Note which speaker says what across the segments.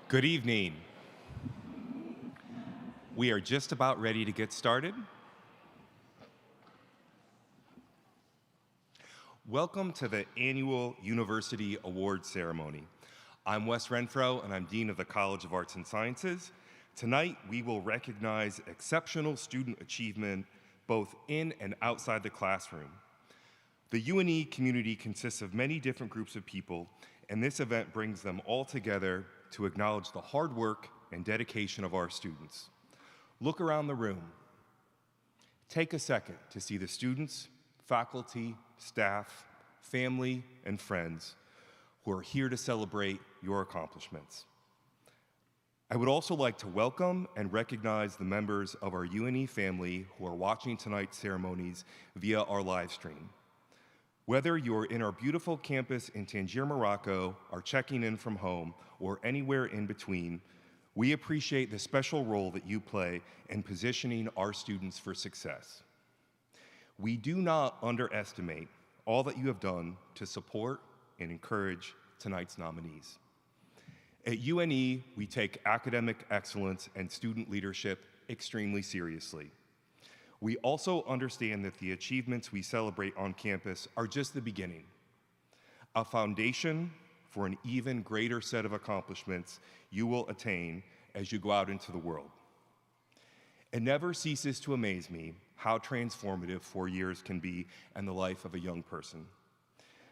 Speaker 1: Good evening. We are just about ready to get started. Welcome to the annual University Awards Ceremony. I'm Wes Renfro, and I'm Dean of the College of Arts and Sciences. Tonight, we will recognize exceptional student achievement both in and outside the classroom. The UNE community consists of many different groups of people, and this event brings them all together to acknowledge the hard work and dedication of our students. Look around the room. Take a second to see the students, faculty, staff, family, and friends who are here to celebrate your accomplishments. I would also like to welcome and recognize the members of our UNE family who are watching tonight's ceremonies via our live stream. Whether you're in our beautiful campus in Tangier, Morocco, or checking in from home, or anywhere in between, we appreciate the special role that you play in positioning our students for success. We do not underestimate all that you have done to support and encourage tonight's nominees. At UNE, we take academic excellence and student leadership extremely seriously. We also understand that the achievements we celebrate on campus are just the beginning, a foundation for an even greater set of accomplishments you will attain as you go out into the world. It never ceases to amaze me how transformative 4 years can be in the life of a young person.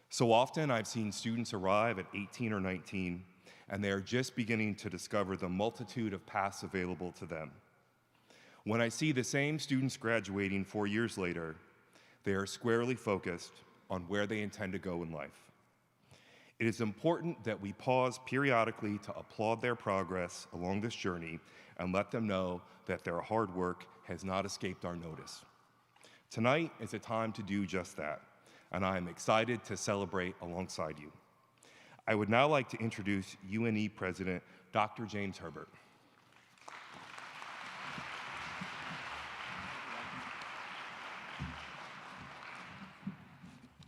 Speaker 1: So often I've seen students arrive at 18 or 19, and they are just beginning to discover the multitude of paths available to them. When I see the same students graduating 4 years later, they are squarely focused on where they intend to go in life. It is important that we pause periodically to applaud their progress along this journey and let them know that their hard work has not escaped our notice. Tonight is a time to do just that, and I am excited to celebrate alongside you. I would now like to introduce UNE President, Dr. James Herbert.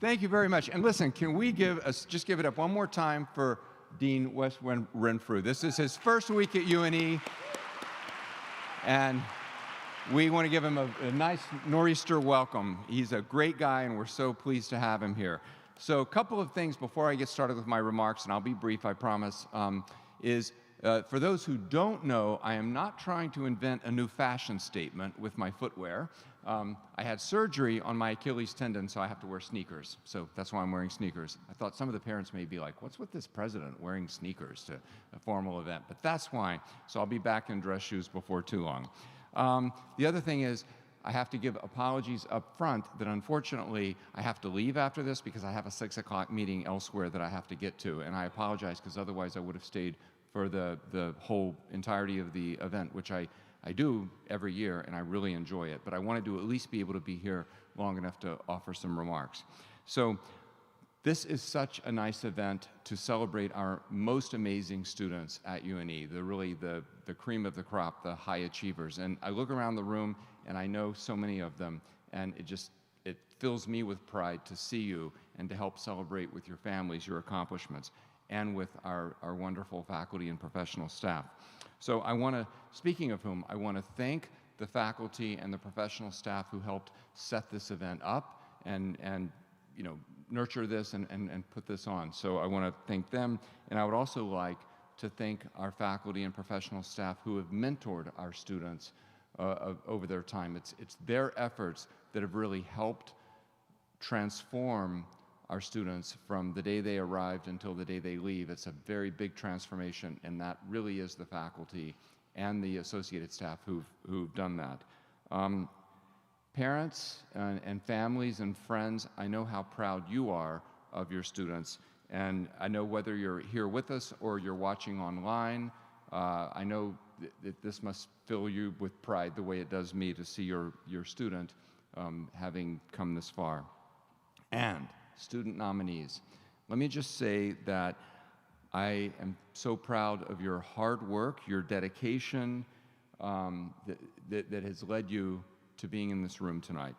Speaker 2: Thank you very much. And listen, can we just give it up one more time for Dean Wes Renfrew. This is his first week at UNE, and we want to give him a nice nor'easter welcome. He's a great guy, and we're so pleased to have him here. So a couple of things before I get started with my remarks, and I'll be brief, I promise, for those who don't know, I am not trying to invent a new fashion statement with my footwear. I had surgery on my Achilles tendon, so I have to wear sneakers. So that's why I'm wearing sneakers. I thought some of the parents may be like, what's with this president wearing sneakers to a formal event? But that's why. So I'll be back in dress shoes before too long. The other thing is, I have to give apologies up front that unfortunately I have to leave after this because I have a 6 o'clock meeting elsewhere that I have to get to. And I apologize because otherwise I would have stayed for the whole entirety of the event, which I do every year, and I really enjoy it. But I wanted to at least be able to be here long enough to offer some remarks. So this is such a nice event to celebrate our most amazing students at UNE, the cream of the crop, the high achievers. And I look around the room, and I know so many of them, and it fills me with pride to see you and to help celebrate with your families your accomplishments and with our wonderful faculty and professional staff. So speaking of whom, I want to thank the faculty and the professional staff who helped set this event up and nurture this and put this on. So I want to thank them, and I would also like to thank our faculty and professional staff who have mentored our students over their time. It's their efforts that have really helped transform our students from the day they arrived until the day they leave. It's a very big transformation, and that really is the faculty and the associated staff who've done that. Parents and families and friends, I know how proud you are of your students, and I know whether you're here with us or you're watching online, I know that this must fill you with pride the way it does me to see your student having come this far. And student nominees, let me just say that I am so proud of your hard work, your dedication that has led you to being in this room tonight.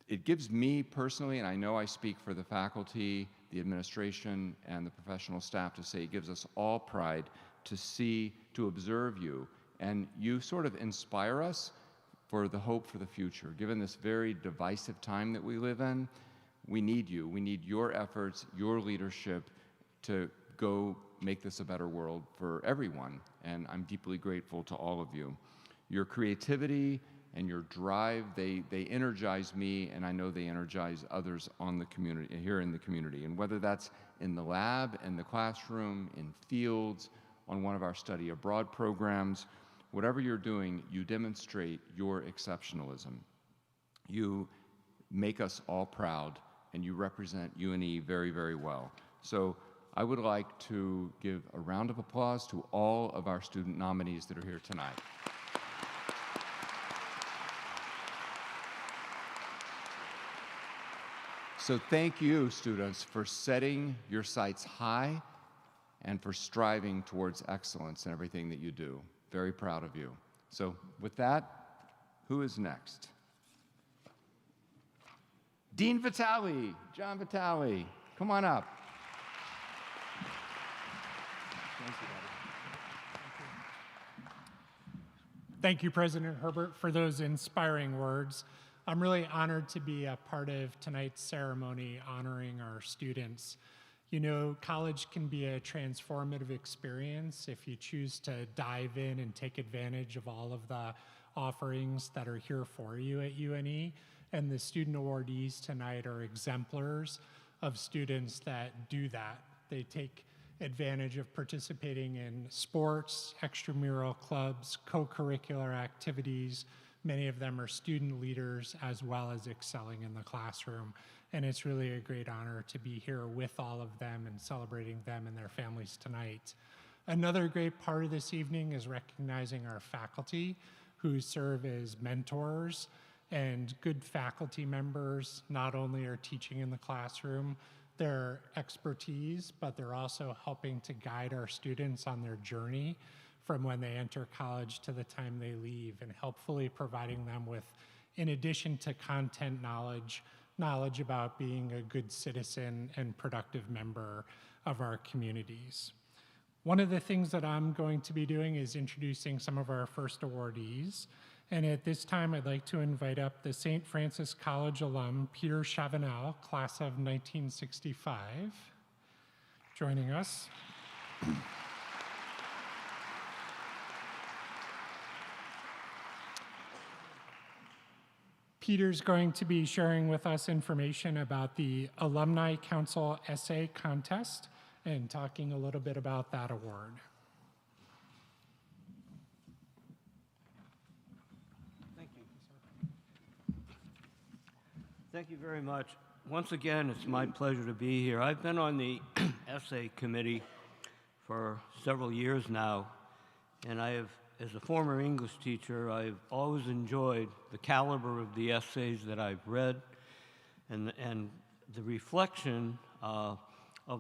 Speaker 2: it gives me personally, and I know I speak for the faculty, the administration, and the professional staff to say it gives us all pride to see, to observe you, and you sort of inspire us for the hope for the future. Given this very divisive time that we live in, we need you. We need your efforts, your leadership to go make this a better world for everyone, and I'm deeply grateful to all of you. Your creativity and your drive, they energize me, and I know they energize others on the community, here in the community. And whether that's in the lab, in the classroom, in fields, on one of our study abroad programs, whatever you're doing, you demonstrate your exceptionalism. You make us all proud, and you represent UNE very, very well. So I would like to give a round of applause to all of our student nominees that are here tonight. So thank you, students, for setting your sights high and for striving towards excellence in everything that you do. Very proud of you. So with that, who is next? Dean Vitale, John Vitale, come on up.
Speaker 3: Thank you, President Herbert, for those inspiring words. I'm really honored to be a part of tonight's ceremony honoring our students. You know, college can be a transformative experience if you choose to dive in and take advantage of all of the offerings that are here for you at UNE. And the student awardees tonight are exemplars of students that do that. They take advantage of participating in sports, extramural clubs, co-curricular activities. Many of them are student leaders as well as excelling in the classroom. And it's really a great honor to be here with all of them and celebrating them and their families tonight. Another great part of this evening is recognizing our faculty who serve as mentors, and good faculty members not only are teaching in the classroom their expertise, but they're also helping to guide our students on their journey from when they enter college to the time they leave, and helpfully providing them with, in addition to content knowledge about being a good citizen and productive member of our communities. One of the things that I'm going to be doing is introducing some of our first awardees. And at this time, I'd like to invite up the St. Francis College alum, Peter Chavanel, class of 1965, joining us. Peter's going to be sharing with us information about the Alumni Council Essay Contest and talking a little bit about that award.
Speaker 4: Thank you. Thank you very much. Once again, it's my pleasure to be here. I've been on the essay committee for several years now, and I have, as a former English teacher, I've always enjoyed the caliber of the essays that I've read and the reflection of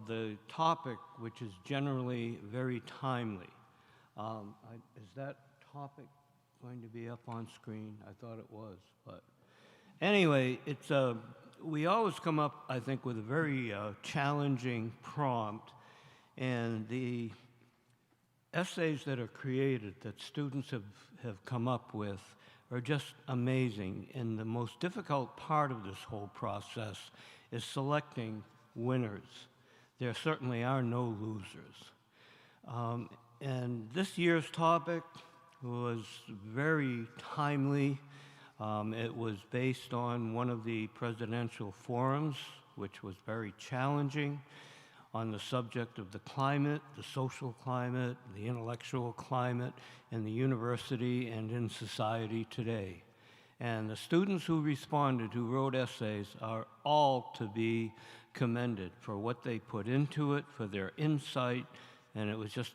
Speaker 4: the topic, which is generally very timely. Is that topic going to be up on screen? I thought it was, but anyway, it's we always come up, I think, with a very challenging prompt, and the essays that are created that students have come up with are just amazing. And the most difficult part of this whole process is selecting winners. There certainly are no losers. And this year's topic was very timely. It was based on one of the presidential forums, which was very challenging, on the subject of the climate, the social climate, the intellectual climate in the university and in society today. And the students who responded, who wrote essays, are all to be commended for what they put into it, for their insight, and it was just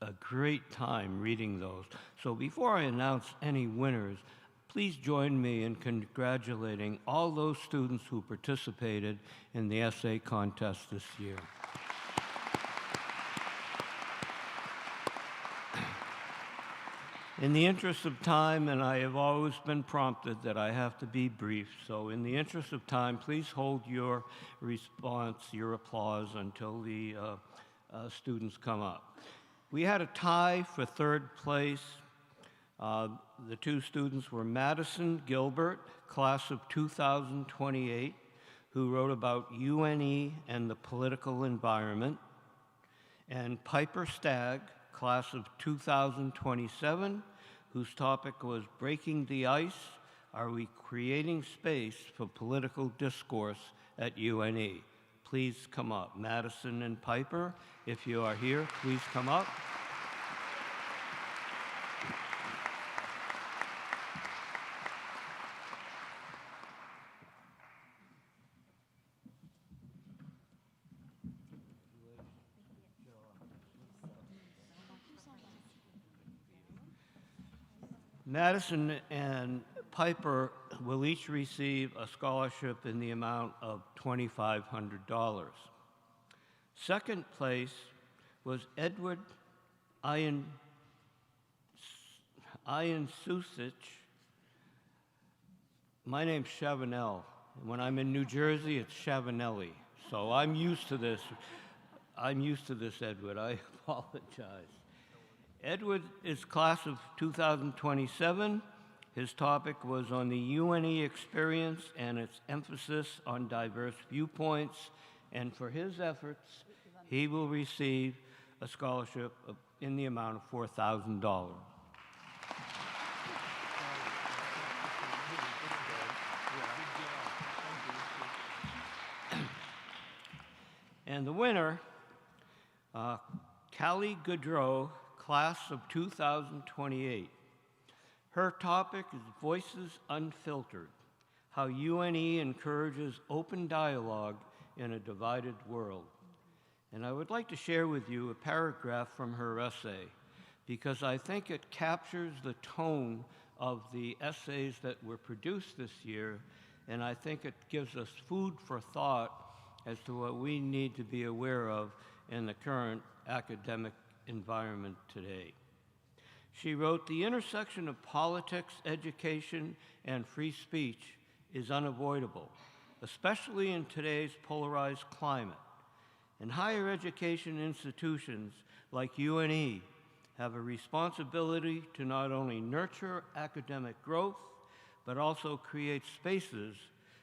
Speaker 4: a great time reading those. So before I announce any winners, please join me in congratulating all those students who participated in the essay contest this year. In the interest of time, and I have always been prompted that I have to be brief, so in the interest of time, please hold your response, your applause, until the students come up. We had a tie for third place. The two students were Madison Gilbert, class of 2028, who wrote about UNE and the political environment, and Piper Stagg, class of 2027, whose topic was Breaking the Ice, Are We Creating Space for Political Discourse at UNE? Please come up. Madison and Piper, if you are here, please come up. Madison and Piper will each receive a scholarship in the amount of $2,500. Second place was Edward Ian Susich. My name's Chavanel. When I'm in New Jersey, it's Chavanelli. So I'm used to this. Edward. I apologize. Edward is class of 2027. His topic was on the UNE experience and its emphasis on diverse viewpoints. And for his efforts, he will receive a scholarship in the amount of $4,000. And the winner, Callie Goodrow, class of 2028. Her topic is Voices Unfiltered, How UNE Encourages Open Dialogue in a Divided World. And I would like to share with you a paragraph from her essay, because I think it captures the tone of the essays that were produced this year, and I think it gives us food for thought as to what we need to be aware of in the current academic environment today. She wrote, "The intersection of politics, education, and free speech is unavoidable, especially in today's polarized climate. And higher education institutions like UNE have a responsibility to not only nurture academic growth, but also create spaces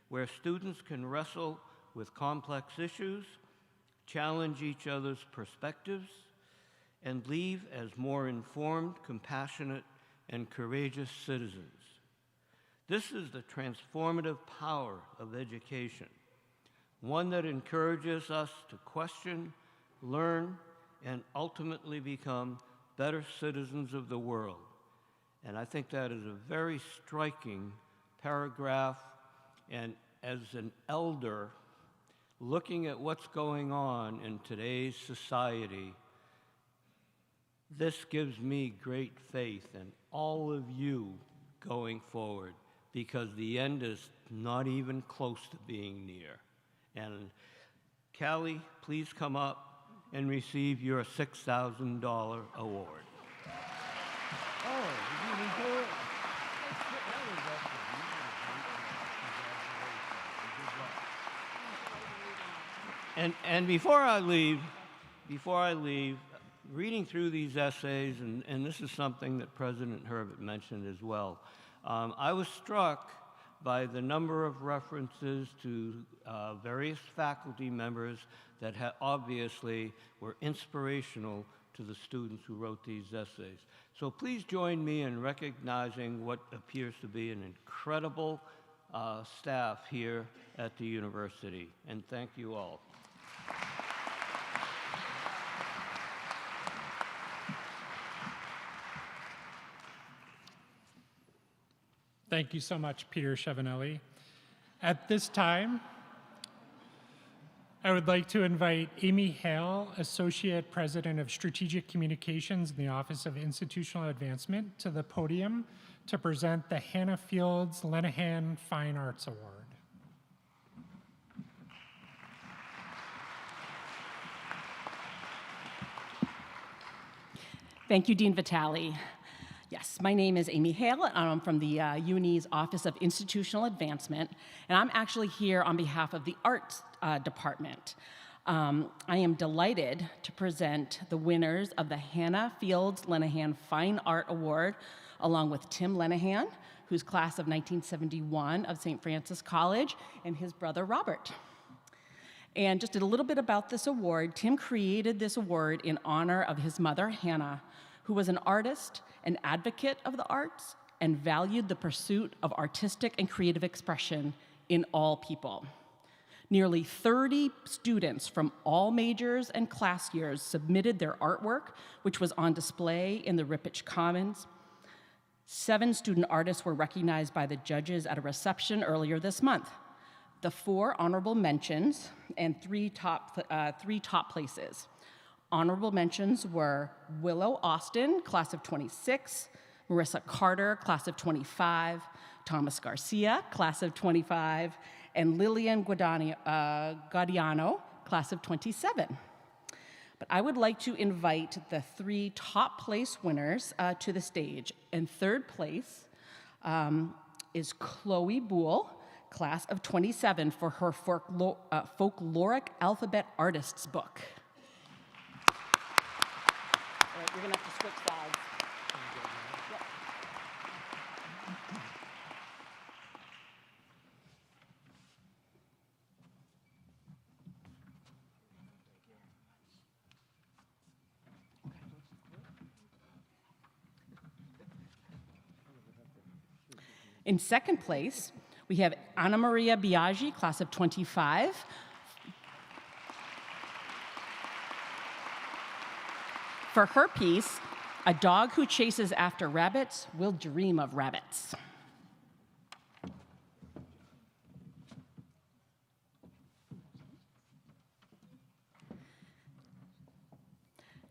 Speaker 4: where students can wrestle with complex issues, challenge each other's perspectives, and leave as more informed, compassionate, and courageous citizens. This is the transformative power of education, one that encourages us to question, learn, and ultimately become better citizens of the world." And I think that is a very striking paragraph, and as an elder, looking at what's going on in today's society, this gives me great faith in all of you going forward, because the end is not even close to being near. And Callie, please come up and receive your $6,000 award. Oh, did you do it? And before I leave, reading through these essays, and this is something that President Herbert mentioned as well, I was struck by the number of references to various faculty members that obviously were inspirational to the students who wrote these essays. So please join me in recognizing what appears to be an incredible staff here at the university, and thank you all.
Speaker 3: Thank you so much, Peter Chavanelli. At this time, I would like to invite Amy Hale, Associate President of Strategic Communications in the Office of Institutional Advancement, to the podium to present the Hannah Fields Lenahan Fine Arts Award.
Speaker 5: Thank you, Dean Vitale. Yes, my name is Amy Hale, and I'm from the UNE's Office of Institutional Advancement, and I'm actually here on behalf of the Arts Department. I am delighted to present the winners of the Hannah Fields Lenahan Fine Art Award, along with Tim Lenahan, who's class of 1971 of St. Francis College, and his brother Robert. And just a little bit about this award. Tim created this award in honor of his mother, Hannah, who was an artist, an advocate of the arts, and valued the pursuit of artistic and creative expression in all people. Nearly 30 students from all majors and class years submitted their artwork, which was on display in the Rippich Commons. 7 student artists were recognized by the judges at a reception earlier this month. The 4 honorable mentions and 3 top places. Honorable mentions were Willow Austin, class of 26, Marissa Carter, class of 25, Thomas Garcia, class of 25, and Lillian Gaudiano, class of 27. But I would like to invite the 3 top place winners to the stage. In third place is Chloe Boole, class of 27, for her folkloric alphabet artists book. All right, you're gonna have to switch sides. Yep. In second place, we have Anna Maria Biaggi, class of 25. For her piece, A Dog Who Chases After Rabbits Will Dream of Rabbits.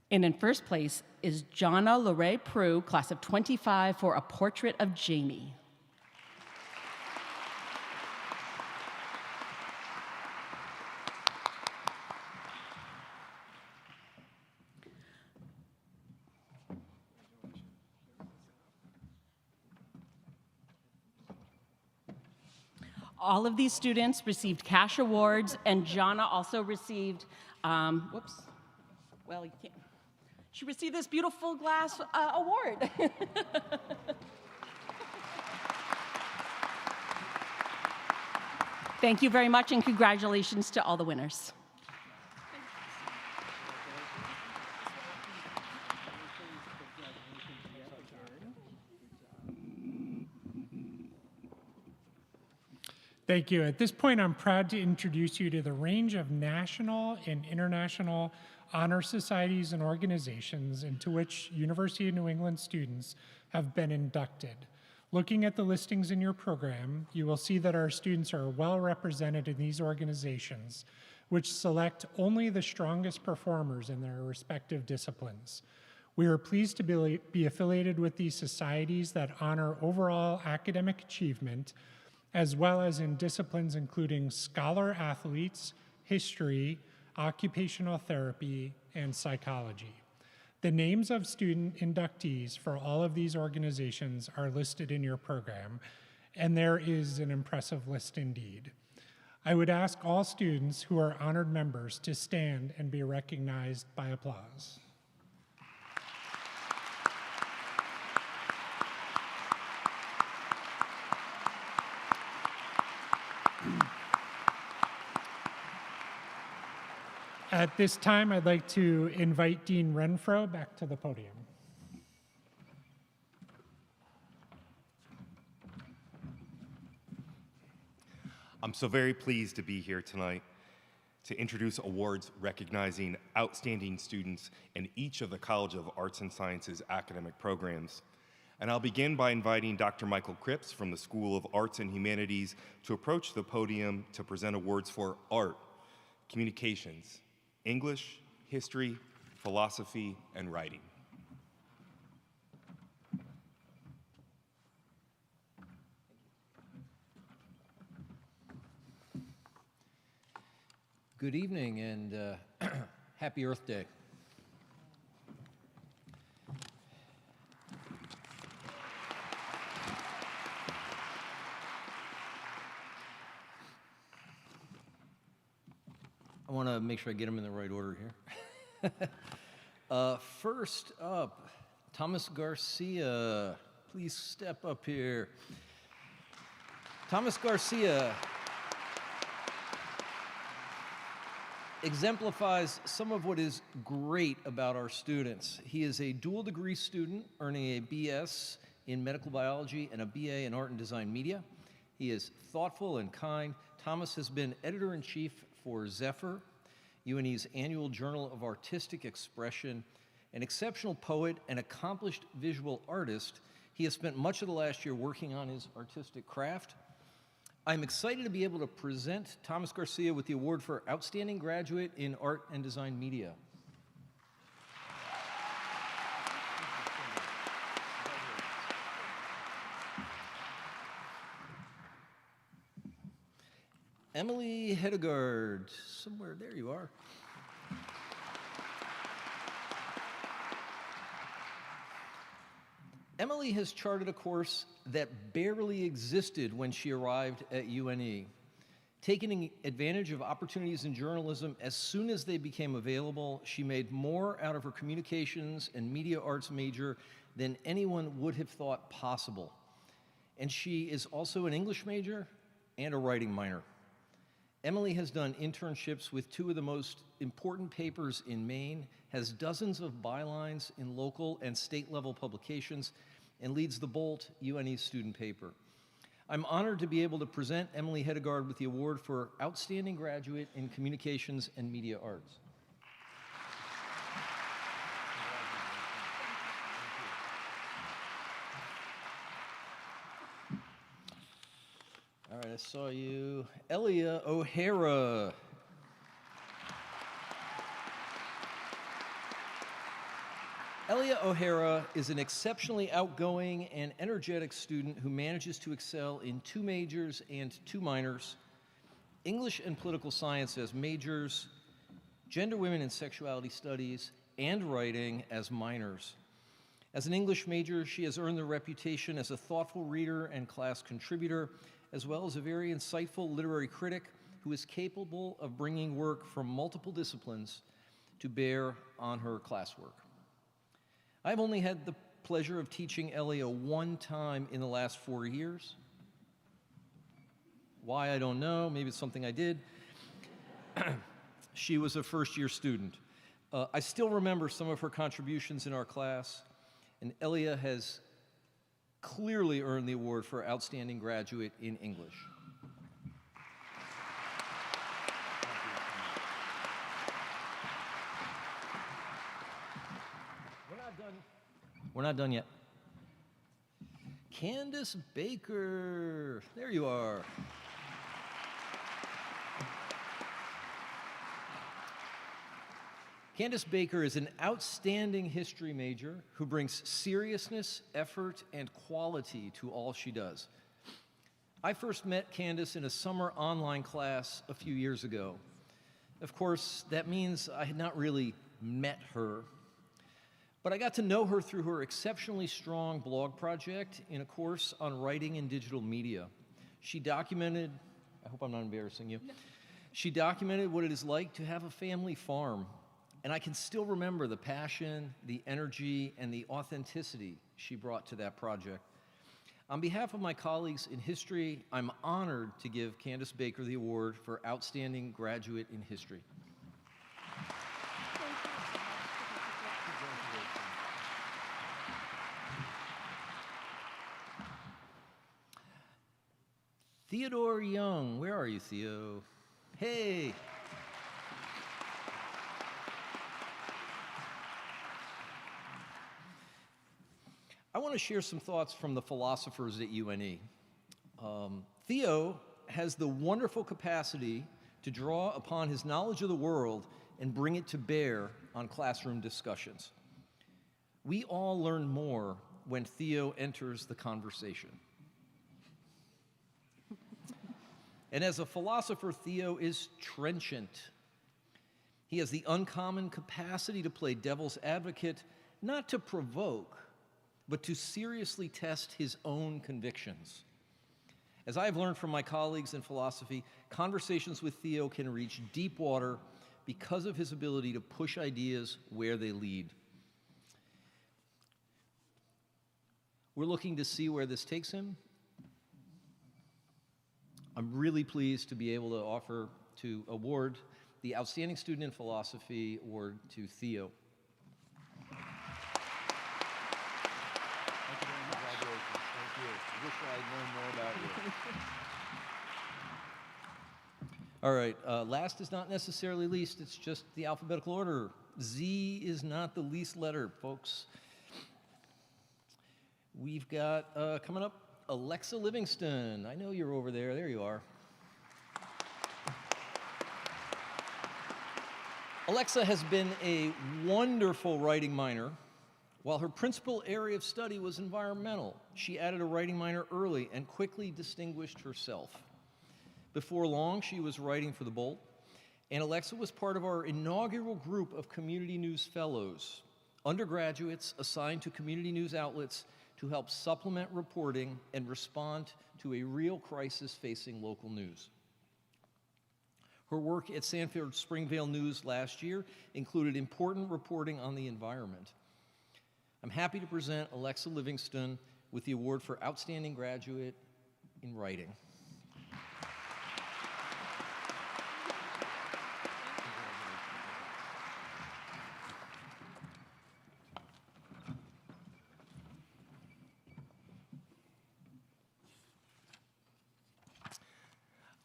Speaker 5: And in first place is Jonna Lorraine Prue, class of 25, for A Portrait of Jamie. All of these students received cash awards, and Jonna also received, well, you can't. She received this beautiful glass award. Thank you very much, and congratulations to all the winners.
Speaker 3: Thank you. At this point, I'm proud to introduce you to the range of national and international honor societies and organizations into which University of New England students have been inducted. Looking at the listings in your program, you will see that our students are well represented in these organizations, which select only the strongest performers in their respective disciplines. We are pleased to be affiliated with these societies that honor overall academic achievement, as well as in disciplines including scholar athletes, history, occupational therapy, and psychology. The names of student inductees for all of these organizations are listed in your program, and there is an impressive list indeed. I would ask all students who are honored members to stand and be recognized by applause. At this time, I'd like to invite Dean Renfro back to the podium.
Speaker 1: I'm so very pleased to be here tonight to introduce awards recognizing outstanding students in each of the College of Arts and Sciences academic programs. And I'll begin by inviting Dr. Michael Cripps from the School of Arts and Humanities to approach the podium to present awards for art, communications, English, history, philosophy, and writing.
Speaker 6: Good evening and happy Earth Day. I want to make sure I get them in the right order here. First up, Thomas Garcia. Please step up here. Thomas Garcia exemplifies some of what is great about our students. He is a dual degree student earning a BS in medical biology and a BA in art and design media. He is thoughtful and kind. Thomas has been editor-in-chief for Zephyr, UNE's annual journal of artistic expression, an exceptional poet and accomplished visual artist. He has spent much of the last year working on his artistic craft. I'm excited to be able to present Thomas Garcia with the award for Outstanding Graduate in Art and Design Media. Emily Hedegaard, somewhere, there you are. Emily has charted a course that barely existed when she arrived at UNE, taking advantage of opportunities in journalism as soon as they became available. She made more out of her communications and media arts major than anyone would have thought possible. And she is also an English major and a writing minor. Emily has done internships with two of the most important papers in Maine, has dozens of bylines in local and state level publications, and leads the Bolt, UNE's student paper. I'm honored to be able to present Emily Hedegaard with the award for Outstanding Graduate in Communications and Media Arts. All right, I saw you. Elia O'Hara. Elia O'Hara is an exceptionally outgoing and energetic student who manages to excel in 2 majors and 2 minors, English and political science as majors, gender, women, and sexuality studies, and writing as minors. As an English major, she has earned the reputation as a thoughtful reader and class contributor, as well as a very insightful literary critic who is capable of bringing work from multiple disciplines to bear on her classwork. I've only had the pleasure of teaching Elia one time in the last 4 years. Why, I don't know. Maybe it's something I did. She was a first-year student. I still remember some of her contributions in our class, and Elia has clearly earned the award for Outstanding Graduate in English. We're not done yet. Candace Baker, there you are. Candace Baker is an outstanding history major who brings seriousness, effort, and quality to all she does. I first met Candace in a summer online class a few years ago. Of course, that means I had not really met her, but I got to know her through her exceptionally strong blog project in a course on writing and digital media. She documented, I hope I'm not embarrassing you, she documented what it is like to have a family farm. And I can still remember the passion, the energy, and the authenticity she brought to that project. On behalf of my colleagues in history, I'm honored to give Candace Baker the award for Outstanding Graduate in History. Theodore Young, where are you, Theo? Hey. I want to share some thoughts from the philosophers at UNE. Theo has the wonderful capacity to draw upon his knowledge of the world and bring it to bear on classroom discussions. We all learn more when Theo enters the conversation. And as a philosopher, Theo is trenchant. He has the uncommon capacity to play devil's advocate, not to provoke, but to seriously test his own convictions. As I have learned from my colleagues in philosophy, conversations with Theo can reach deep water because of his ability to push ideas where they lead. We're looking to see where this takes him. I'm really pleased to be able to award the Outstanding Student in Philosophy Award to Theo. Thank you very much. Congratulations. Thank you. I wish I had known more about you. All right, last is not necessarily least, it's just the alphabetical order. Z is not the least letter, folks. We've got, coming up, Alexa Livingston. I know you're over there. There you are. Alexa has been a wonderful writing minor. While her principal area of study was environmental, she added a writing minor early and quickly distinguished herself. Before long, she was writing for the Bolt, and Alexa was part of our inaugural group of Community News Fellows, undergraduates assigned to community news outlets to help supplement reporting and respond to a real crisis facing local news. Her work at Sanford Springvale News last year included important reporting on the environment. I'm happy to present Alexa Livingston with the award for Outstanding Graduate in Writing.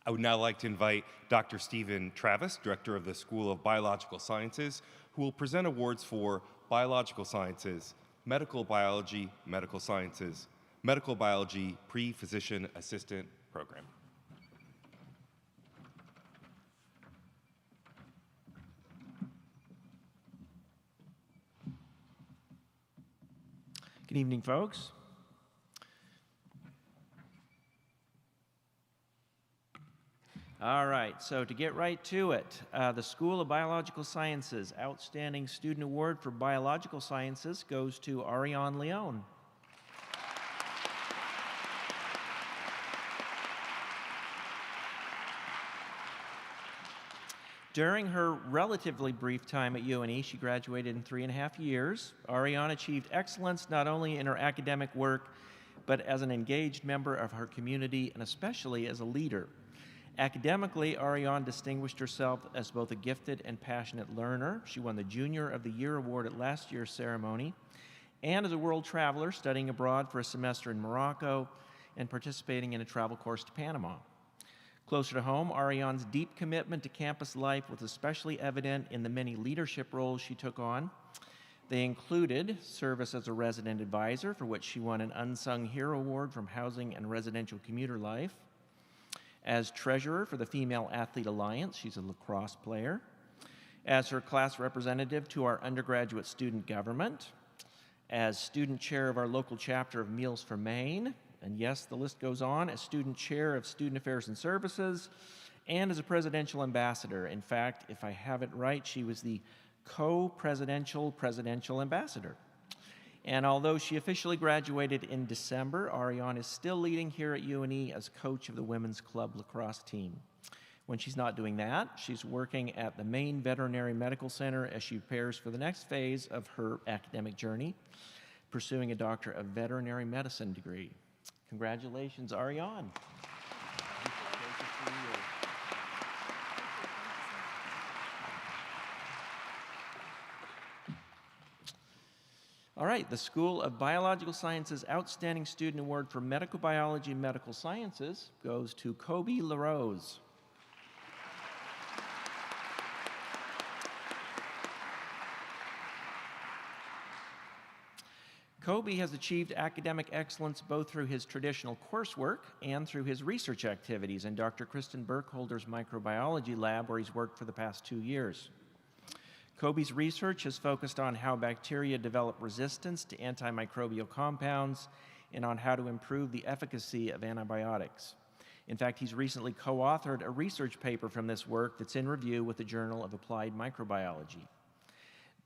Speaker 1: I would now like to invite Dr. Stephen Travis, Director of the School of Biological Sciences, who will present awards for Biological Sciences, Medical Biology, Medical Sciences, Medical Biology Pre-Physician Assistant Program.
Speaker 7: Good evening, folks. All right, so to get right to it, the School of Biological Sciences Outstanding Student Award for Biological Sciences goes to Ariane Leone. During her relatively brief time at UNE, she graduated in 3.5 years. Ariane achieved excellence not only in her academic work, but as an engaged member of her community and especially as a leader. Academically, Ariane distinguished herself as both a gifted and passionate learner. She won the Junior of the Year award at last year's ceremony, and as a world traveler, studying abroad for a semester in Morocco and participating in a travel course to Panama. Closer to home, Ariane's deep commitment to campus life was especially evident in the many leadership roles she took on. They included service as a resident advisor, for which she won an Unsung Hero Award from Housing and Residential Commuter Life, as treasurer for the Female Athlete Alliance, she's a lacrosse player, as her class representative to our undergraduate student government, as student chair of our local chapter of Meals for Maine, and yes, the list goes on, as student chair of Student Affairs and Services, and as a presidential ambassador. In fact, if I have it right, she was the co-presidential ambassador. And although she officially graduated in December, Ariane is still leading here at UNE as coach of the women's club lacrosse team. When she's not doing that, she's working at the Maine Veterinary Medical Center as she prepares for the next phase of her academic journey, pursuing a Doctor of Veterinary Medicine degree. Congratulations, Ariane. All right, the School of Biological Sciences Outstanding Student Award for Medical Biology and Medical Sciences goes to Kobe LaRose. Kobe has achieved academic excellence both through his traditional coursework and through his research activities in Dr. Kristen Burkholder's microbiology lab, where he's worked for the past 2 years. Kobe's research has focused on how bacteria develop resistance to antimicrobial compounds and on how to improve the efficacy of antibiotics. In fact, he's recently co-authored a research paper from this work that's in review with the Journal of Applied Microbiology.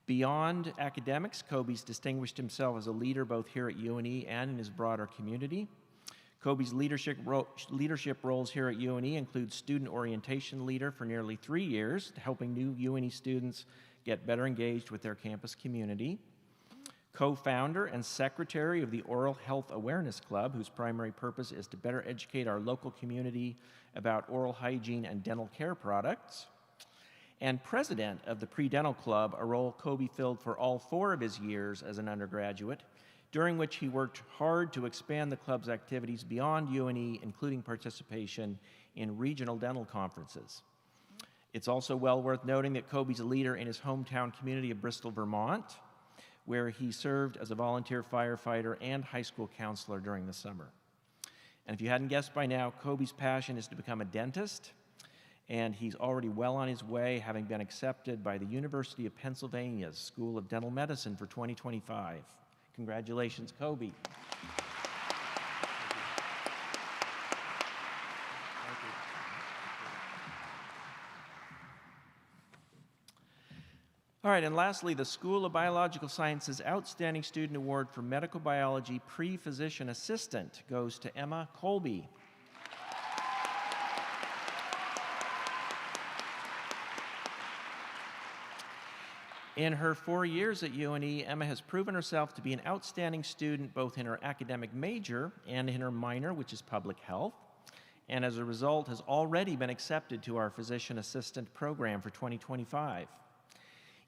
Speaker 7: Beyond academics, Kobe's distinguished himself as a leader both here at UNE and in his broader community. Kobe's leadership roles here at UNE include student orientation leader for nearly 3 years, helping new UNE students get better engaged with their campus community. Co-founder and secretary of the Oral Health Awareness Club, whose primary purpose is to better educate our local community about oral hygiene and dental care products. And president of the Pre-Dental Club, a role Kobe filled for all 4 of his years as an undergraduate, during which he worked hard to expand the club's activities beyond UNE, including participation in regional dental conferences. It's also well worth noting that Kobe's a leader in his hometown community of Bristol, Vermont, where he served as a volunteer firefighter and high school counselor during the summer. And if you hadn't guessed by now, Kobe's passion is to become a dentist, and he's already well on his way, having been accepted by the University of Pennsylvania's School of Dental Medicine for 2025. Congratulations, Kobe. All right, and lastly, the School of Biological Sciences Outstanding Student Award for Medical Biology Pre-Physician Assistant goes to Emma Colby. In her 4 years at UNE, Emma has proven herself to be an outstanding student both in her academic major and in her minor, which is public health, and as a result has already been accepted to our physician assistant program for 2025.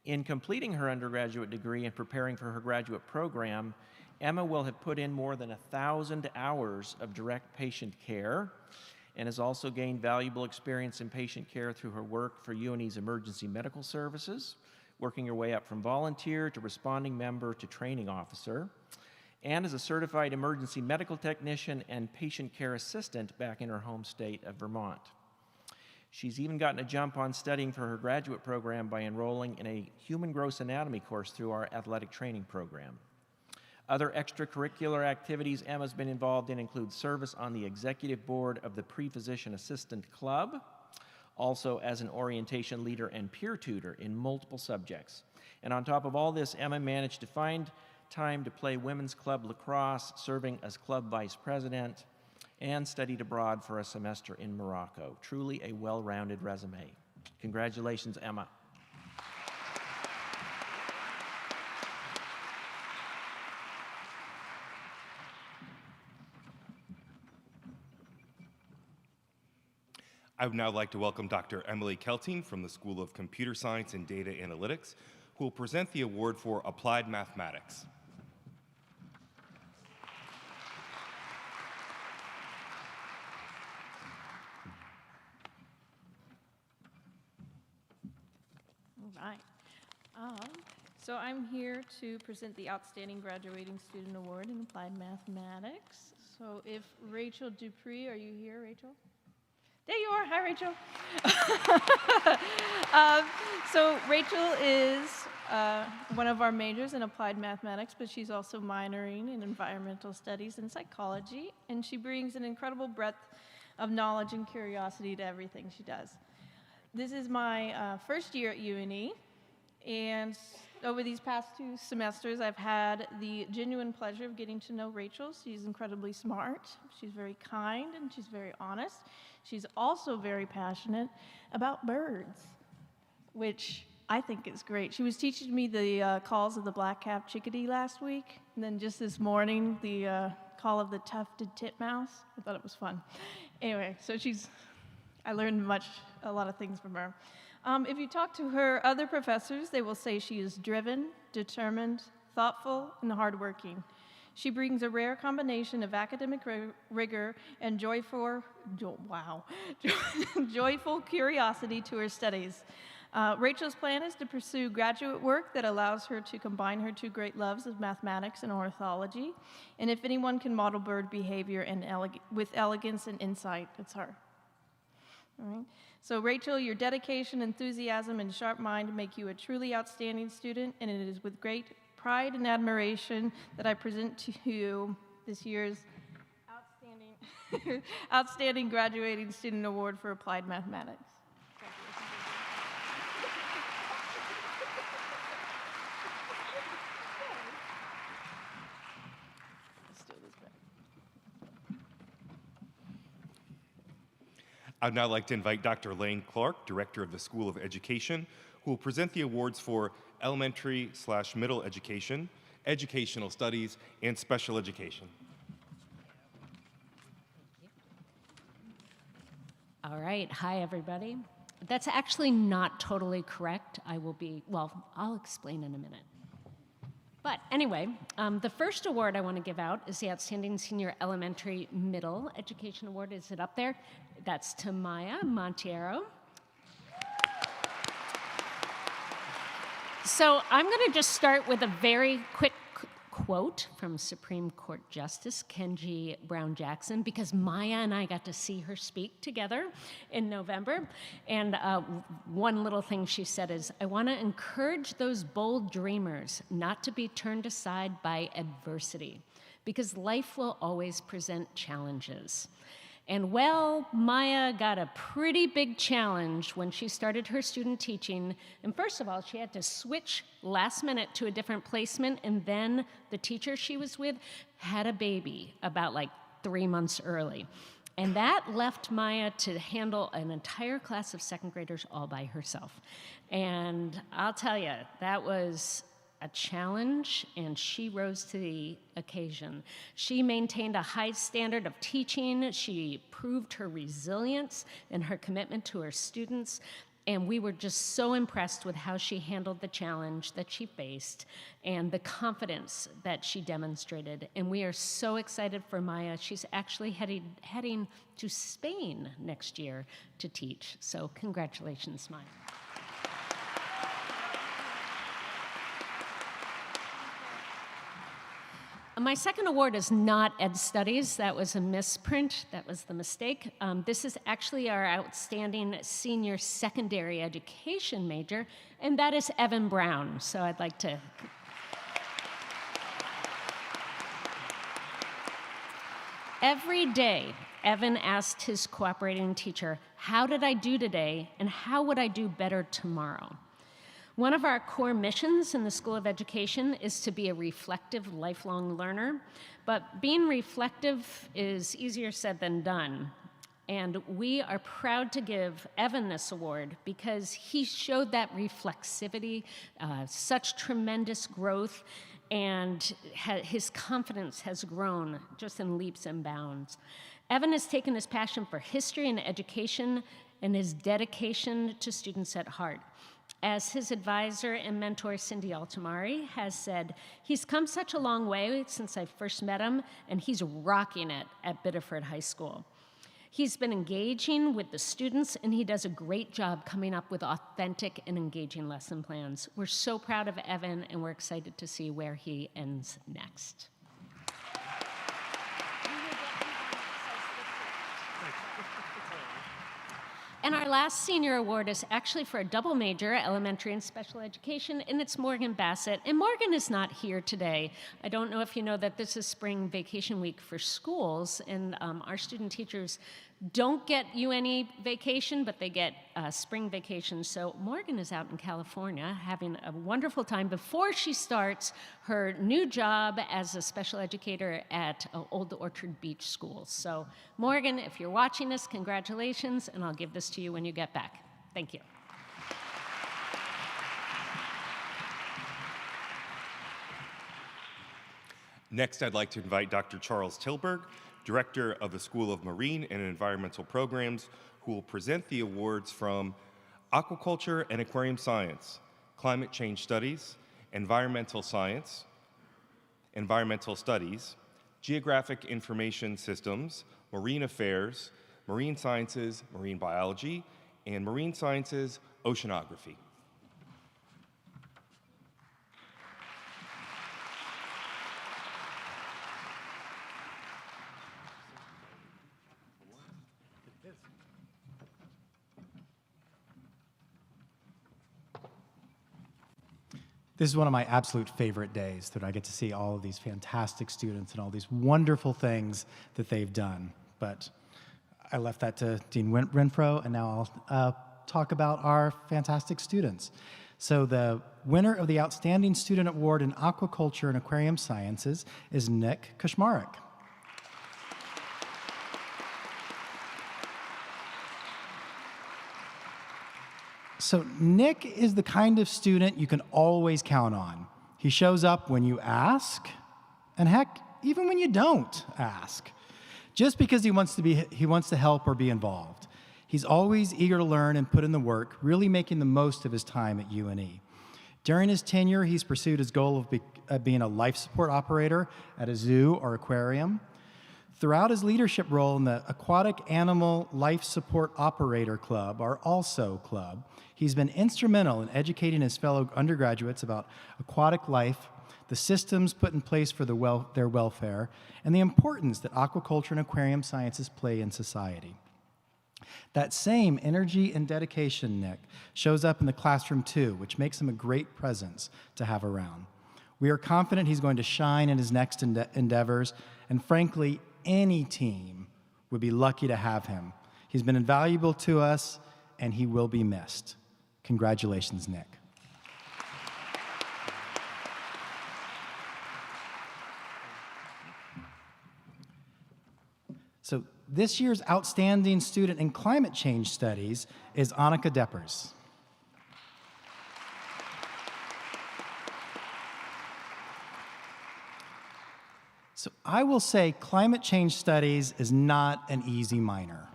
Speaker 7: In completing her undergraduate degree and preparing for her graduate program, Emma will have put in more than 1,000 hours of direct patient care and has also gained valuable experience in patient care through her work for UNE's emergency medical services, working her way up from volunteer to responding member to training officer, and as a certified emergency medical technician and patient care assistant back in her home state of Vermont. She's even gotten a jump on studying for her graduate program by enrolling in a human gross anatomy course through our athletic training program. Other extracurricular activities Emma's been involved in include service on the executive board of the Pre-Physician Assistant Club, also as an orientation leader and peer tutor in multiple subjects. And on top of all this, Emma managed to find time to play women's club lacrosse, serving as club vice president, and studied abroad for a semester in Morocco. Truly a well-rounded resume. Congratulations, Emma.
Speaker 1: I would now like to welcome Dr. Emily Kelting from the School of Computer Science and Data Analytics, who will present the award for Applied Mathematics.
Speaker 8: All right. So I'm here to present the Outstanding Graduating Student Award in Applied Mathematics. So if Rachel Dupree, are you here, Rachel? There you are. Hi, Rachel. So Rachel is one of our majors in applied mathematics, but she's also minoring in environmental studies and psychology, and she brings an incredible breadth of knowledge and curiosity to everything she does. This is my first year at UNE, and over these past 2 semesters, I've had the genuine pleasure of getting to know Rachel. She's incredibly smart, she's very kind, and she's very honest. She's also very passionate about birds, which I think is great. She was teaching me the calls of the black-capped chickadee last week, and then just this morning, the call of the tufted titmouse. I thought it was fun. Anyway, so I learned a lot of things from her. If you talk to her other professors, they will say she is driven, determined, thoughtful, and hardworking. She brings a rare combination of academic rigor and joyful curiosity to her studies. Rachel's plan is to pursue graduate work that allows her to combine her 2 great loves of mathematics and ornithology. And if anyone can model bird behavior with elegance and insight, it's her. All right. So Rachel, your dedication, enthusiasm, and sharp mind make you a truly outstanding student, and it is with great pride and admiration that I present to you this year's Outstanding Graduating Student Award for Applied Mathematics. Let's do this back.
Speaker 1: I'd now like to invite Dr. Lane Clark, Director of the School of Education, who will present the awards for elementary/middle education, educational studies, and special education.
Speaker 9: All right, hi everybody. That's actually not totally correct. I'll explain in a minute. But anyway, the first award I want to give out is the Outstanding Senior Elementary Middle Education Award. Is it up there? That's to Maya Montiero. So I'm going to just start with a very quick quote from Supreme Court Justice Kenji Brown Jackson, because Maya and I got to see her speak together in November. And one little thing she said is, "I want to encourage those bold dreamers not to be turned aside by adversity, because life will always present challenges." And well, Maya got a pretty big challenge when she started her student teaching. And first of all, she had to switch last minute to a different placement, and then the teacher she was with had a baby about like 3 months early. And that left Maya to handle an entire class of second graders all by herself. And I'll tell you, that was a challenge, and she rose to the occasion. She maintained a high standard of teaching. She proved her resilience and her commitment to her students, and we were just so impressed with how she handled the challenge that she faced and the confidence that she demonstrated. And we are so excited for Maya. She's actually heading to Spain next year to teach. So congratulations, Maya. My second award is not Ed Studies. That was a misprint. That was the mistake. This is actually our Outstanding Senior Secondary Education major, and that is Evan Brown. So I'd like to... Every day, Evan asked his cooperating teacher, "How did I do today, and how would I do better tomorrow?" One of our core missions in the School of Education is to be a reflective, lifelong learner, but being reflective is easier said than done. And we are proud to give Evan this award because he showed that reflexivity, such tremendous growth, and his confidence has grown just in leaps and bounds. Evan has taken his passion for history and education and his dedication to students at heart. As his advisor and mentor, Cindy Altamari, has said, he's come such a long way since I first met him, and he's rocking it at Biddeford High School. He's been engaging with the students, and he does a great job coming up with authentic and engaging lesson plans. We're so proud of Evan, and we're excited to see where he ends next. And our last senior award is actually for a double major, elementary and special education, and it's Morgan Bassett. And Morgan is not here today. I don't know if you know that this is spring vacation week for schools, and our student teachers don't get UNE vacation, but they get spring vacation. So Morgan is out in California having a wonderful time before she starts her new job as a special educator at Old Orchard Beach School. So Morgan, if you're watching this, congratulations, and I'll give this to you when you get back. Thank you.
Speaker 1: Next, I'd like to invite Dr. Charles Tilburg, Director of the School of Marine and Environmental Programs, who will present the awards from Aquaculture and Aquarium Science, Climate Change Studies, Environmental Science, Environmental Studies, Geographic Information Systems, Marine Affairs, Marine Sciences, Marine Biology, and Marine Sciences, Oceanography.
Speaker 10: This is one of my absolute favorite days, that I get to see all of these fantastic students and all these wonderful things that they've done. But I left that to Dean Renfro, and now I'll talk about our fantastic students. So the winner of the Outstanding Student Award in Aquaculture and Aquarium Sciences is Nick Kashmarek. So Nick is the kind of student you can always count on. He shows up when you ask, and heck, even when you don't ask, just because he wants to help or be involved. He's always eager to learn and put in the work, really making the most of his time at UNE. During his tenure, he's pursued his goal of being a life support operator at a zoo or aquarium. Throughout his leadership role in the Aquatic Animal Life Support Operator Club, or ALSO Club, he's been instrumental in educating his fellow undergraduates about aquatic life, the systems put in place for their welfare, and the importance that aquaculture and aquarium sciences play in society. That same energy and dedication, Nick, shows up in the classroom too, which makes him a great presence to have around. We are confident he's going to shine in his next endeavors, and frankly, any team would be lucky to have him. He's been invaluable to us, and he will be missed. Congratulations, Nick. So this year's outstanding student in climate change studies is Annika Deppers. So I will say climate change studies is not an easy minor.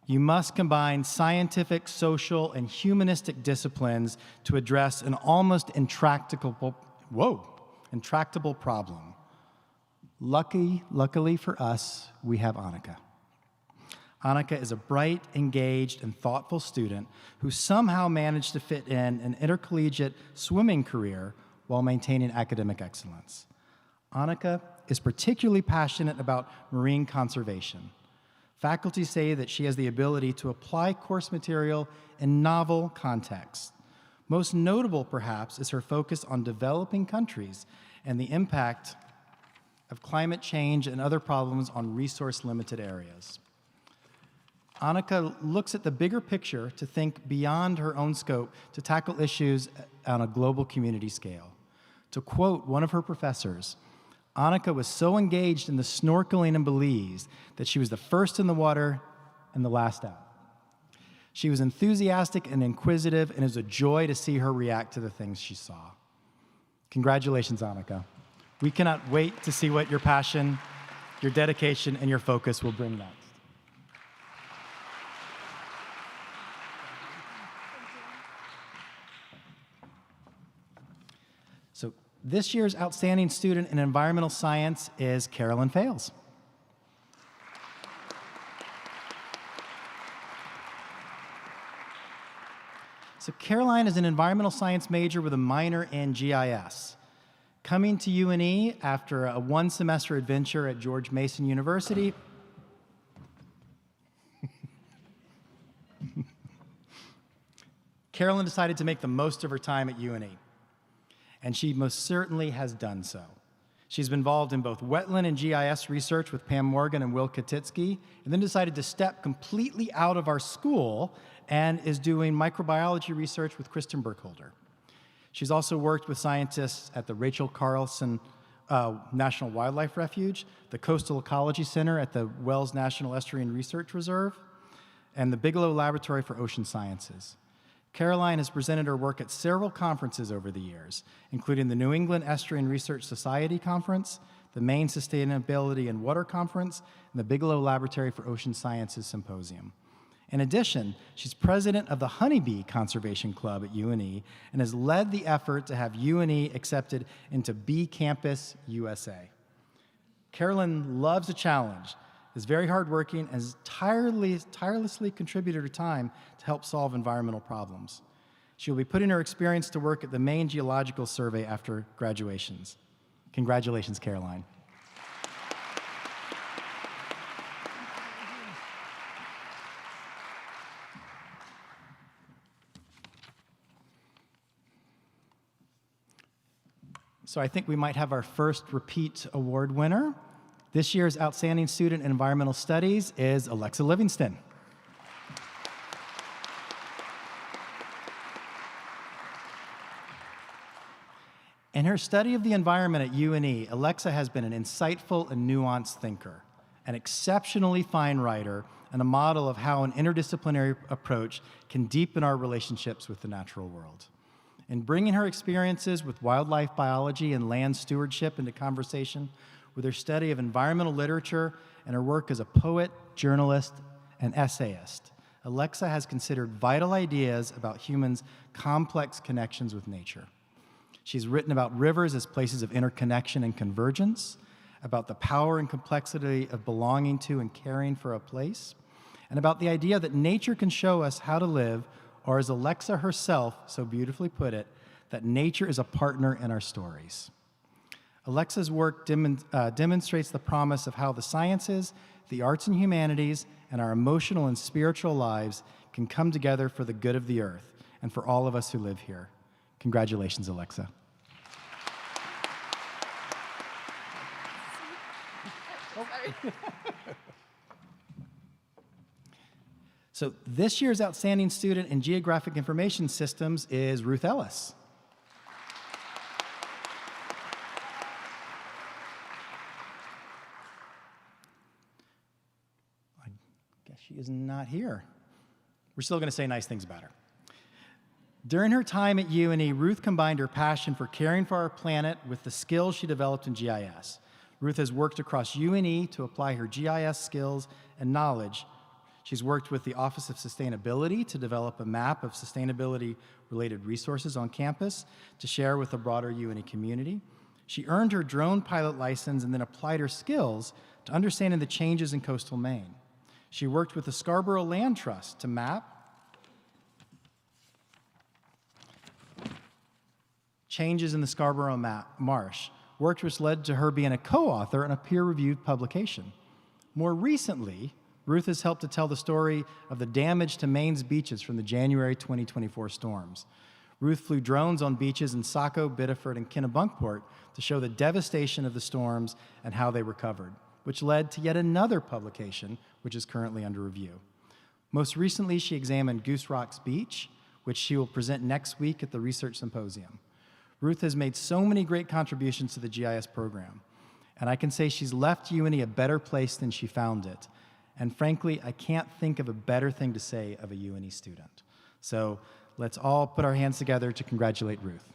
Speaker 10: You must combine scientific, social, and humanistic disciplines to address an almost intractable problem. Luckily for us, we have Annika. Annika is a bright, engaged, and thoughtful student who somehow managed to fit in an intercollegiate swimming career while maintaining academic excellence. Annika is particularly passionate about marine conservation. Faculty say that she has the ability to apply course material in novel contexts. Most notable, perhaps, is her focus on developing countries and the impact of climate change and other problems on resource-limited areas. Annika looks at the bigger picture to think beyond her own scope to tackle issues on a global community scale. To quote one of her professors, Annika was so engaged in the snorkeling in Belize that she was the first in the water and the last out. She was enthusiastic and inquisitive, and it was a joy to see her react to the things she saw. Congratulations, Annika. We cannot wait to see what your passion, your dedication, and your focus will bring next. So this year's outstanding student in environmental science is Carolyn Fales. So Caroline is an environmental science major with a minor in GIS. Coming to UNE after a one-semester adventure at George Mason University, Carolyn decided to make the most of her time at UNE, and she most certainly has done so. She's been involved in both wetland and GIS research with Pam Morgan and Will Katitsky, and then decided to step completely out of our school and is doing microbiology research with Kristen Burkholder. She's also worked with scientists at the Rachel Carlson National Wildlife Refuge, the Coastal Ecology Center at the Wells National Estuarine Research Reserve, and the Bigelow Laboratory for Ocean Sciences. Caroline has presented her work at several conferences over the years, including the New England Estuarine Research Society Conference, the Maine Sustainability and Water Conference, and the Bigelow Laboratory for Ocean Sciences Symposium. In addition, she's president of the Honeybee Conservation Club at UNE and has led the effort to have UNE accepted into Bee Campus USA. Carolyn loves a challenge, is very hardworking, and has tirelessly contributed her time to help solve environmental problems. She will be putting her experience to work at the Maine Geological Survey after graduations. Congratulations, Caroline. So I think we might have our first repeat award winner. This year's Outstanding Student in Environmental Studies is Alexa Livingston. In her study of the environment at UNE, Alexa has been an insightful and nuanced thinker. an exceptionally fine writer, and a model of how an interdisciplinary approach can deepen our relationships with the natural world. In bringing her experiences with wildlife biology and land stewardship into conversation with her study of environmental literature and her work as a poet, journalist, and essayist, Alexa has considered vital ideas about humans' complex connections with nature. She's written about rivers as places of interconnection and convergence, about the power and complexity of belonging to and caring for a place, and about the idea that nature can show us how to live, or as Alexa herself so beautifully put it, that nature is a partner in our stories. Alexa's work demonstrates the promise of how the sciences, the arts and humanities, and our emotional and spiritual lives can come together for the good of the earth and for all of us who live here. Congratulations, Alexa. So this year's Outstanding Student in Geographic Information Systems is Ruth Ellis. I guess she is not here. We're still going to say nice things about her. During her time at UNE, Ruth combined her passion for caring for our planet with the skills she developed in GIS. Ruth has worked across UNE to apply her GIS skills and knowledge. She's worked with the Office of Sustainability to develop a map of sustainability-related resources on campus to share with the broader UNE community. She earned her drone pilot license and then applied her skills to understanding the changes in coastal Maine. She worked with the Scarborough Land Trust to map changes in the Scarborough Marsh, work which led to her being a co-author in a peer-reviewed publication. More recently, Ruth has helped to tell the story of the damage to Maine's beaches from the January 2024 storms. Ruth flew drones on beaches in Saco, Biddeford, and Kennebunkport to show the devastation of the storms and how they recovered, which led to yet another publication, which is currently under review. Most recently, she examined Goose Rocks Beach, which she will present next week at the Research Symposium. Ruth has made so many great contributions to the GIS program, and I can say she's left UNE a better place than she found it. And frankly, I can't think of a better thing to say of a UNE student. So let's all put our hands together to congratulate Ruth.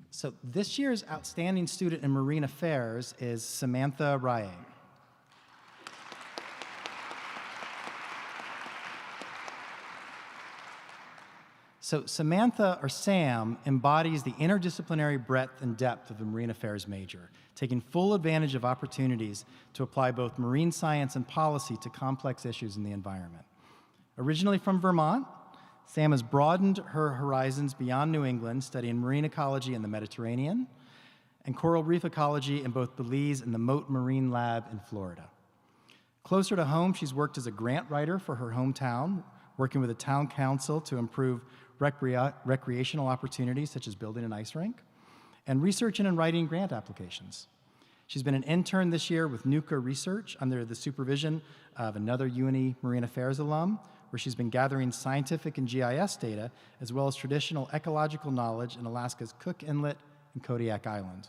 Speaker 10: So this year's Outstanding Student in Marine Affairs is Samantha Rae. So Samantha, or Sam, embodies the interdisciplinary breadth and depth of the Marine Affairs major, taking full advantage of opportunities to apply both marine science and policy to complex issues in the environment. Originally from Vermont, Sam has broadened her horizons beyond New England, studying marine ecology in the Mediterranean and coral reef ecology in both Belize and the Mote Marine Lab in Florida. Closer to home, she's worked as a grant writer for her hometown, working with the town council to improve recreational opportunities such as building an ice rink, and researching and writing grant applications. She's been an intern this year with NUCA Research under the supervision of another UNE Marine Affairs alum, where she's been gathering scientific and GIS data, as well as traditional ecological knowledge in Alaska's Cook Inlet and Kodiak Island.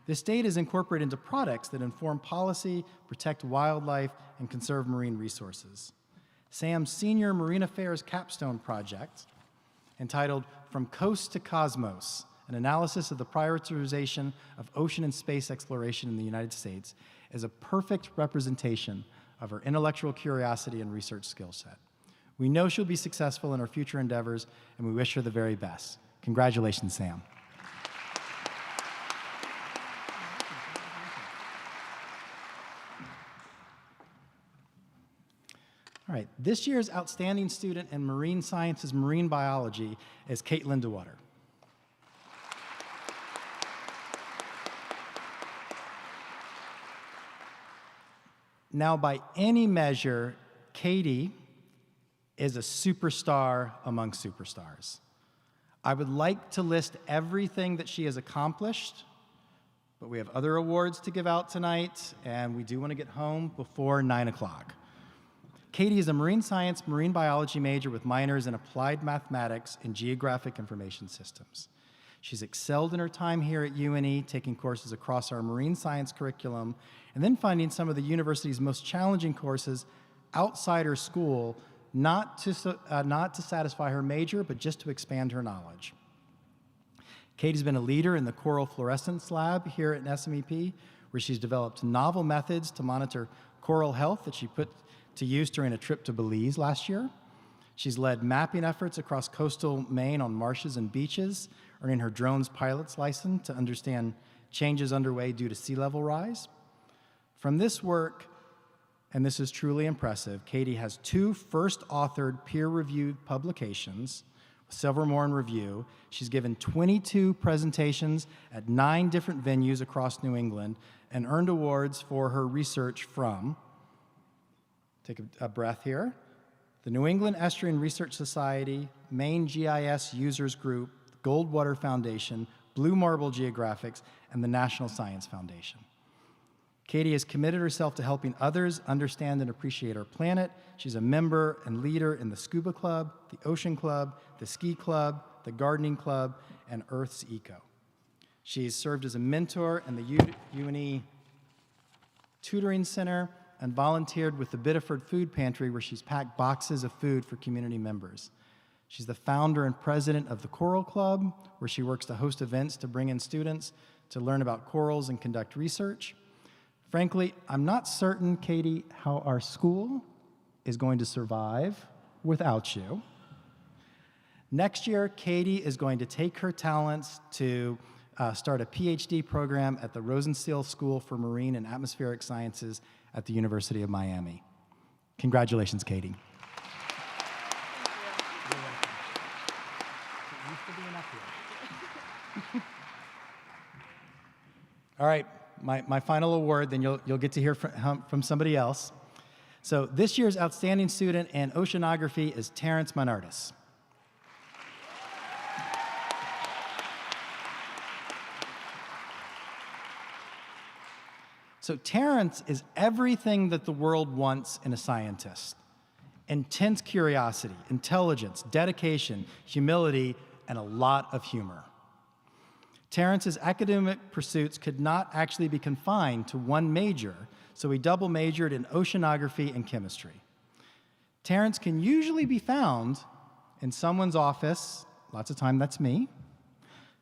Speaker 10: This data is incorporated into products that inform policy, protect wildlife, and conserve marine resources. Sam's senior Marine Affairs capstone project, entitled From Coast to Cosmos, an analysis of the prioritization of ocean and space exploration in the United States, is a perfect representation of her intellectual curiosity and research skill set. We know she'll be successful in her future endeavors, and we wish her the very best. Congratulations, Sam. All right, this year's Outstanding Student in Marine Sciences Marine Biology is Caitlin DeWater. Now, by any measure, Katie is a superstar among superstars. I would like to list everything that she has accomplished, but we have other awards to give out tonight, and we do want to get home before 9 o'clock. Katie is a marine science, marine biology major with minors in applied mathematics and geographic information systems. She's excelled in her time here at UNE, taking courses across our marine science curriculum, and then finding some of the university's most challenging courses outside her school, not to satisfy her major, but just to expand her knowledge. Katie's been a leader in the coral fluorescence lab here at SMEP, where she's developed novel methods to monitor coral health that she put to use during a trip to Belize last year. She's led mapping efforts across coastal Maine on marshes and beaches, earning her drone's pilot's license to understand changes underway due to sea level rise. From this work, and this is truly impressive, Katie has 2 first-authored peer-reviewed publications, several more in review. She's given 22 presentations at 9 different venues across New England and earned awards for her research from, take a breath here, the New England Estuarine Research Society, Maine GIS Users Group, Goldwater Foundation, Blue Marble Geographics, and the National Science Foundation. Katie has committed herself to helping others understand and appreciate our planet. She's a member and leader in the Scuba Club, the Ocean Club, the Ski Club, the Gardening Club, and Earth's Eco. She's served as a mentor in the UNE Tutoring Center and volunteered with the Biddeford Food Pantry, where she's packed boxes of food for community members. She's the founder and president of the Coral Club, where she works to host events to bring in students to learn about corals and conduct research. Frankly, I'm not certain, Katie, how our school is going to survive without you. Next year, Katie is going to take her talents to start a PhD program at the Rosenstiel School for Marine and Atmospheric Sciences at the University of Miami. Congratulations, Katie. All right, my final award, then you'll get to hear from somebody else. So this year's outstanding student in oceanography is Terrence Monardis. So Terrence is everything that the world wants in a scientist: intense curiosity, intelligence, dedication, humility, and a lot of humor. Terrence's academic pursuits could not actually be confined to one major, so he double majored in oceanography and chemistry. Terrence can usually be found in someone's office, lots of time that's me,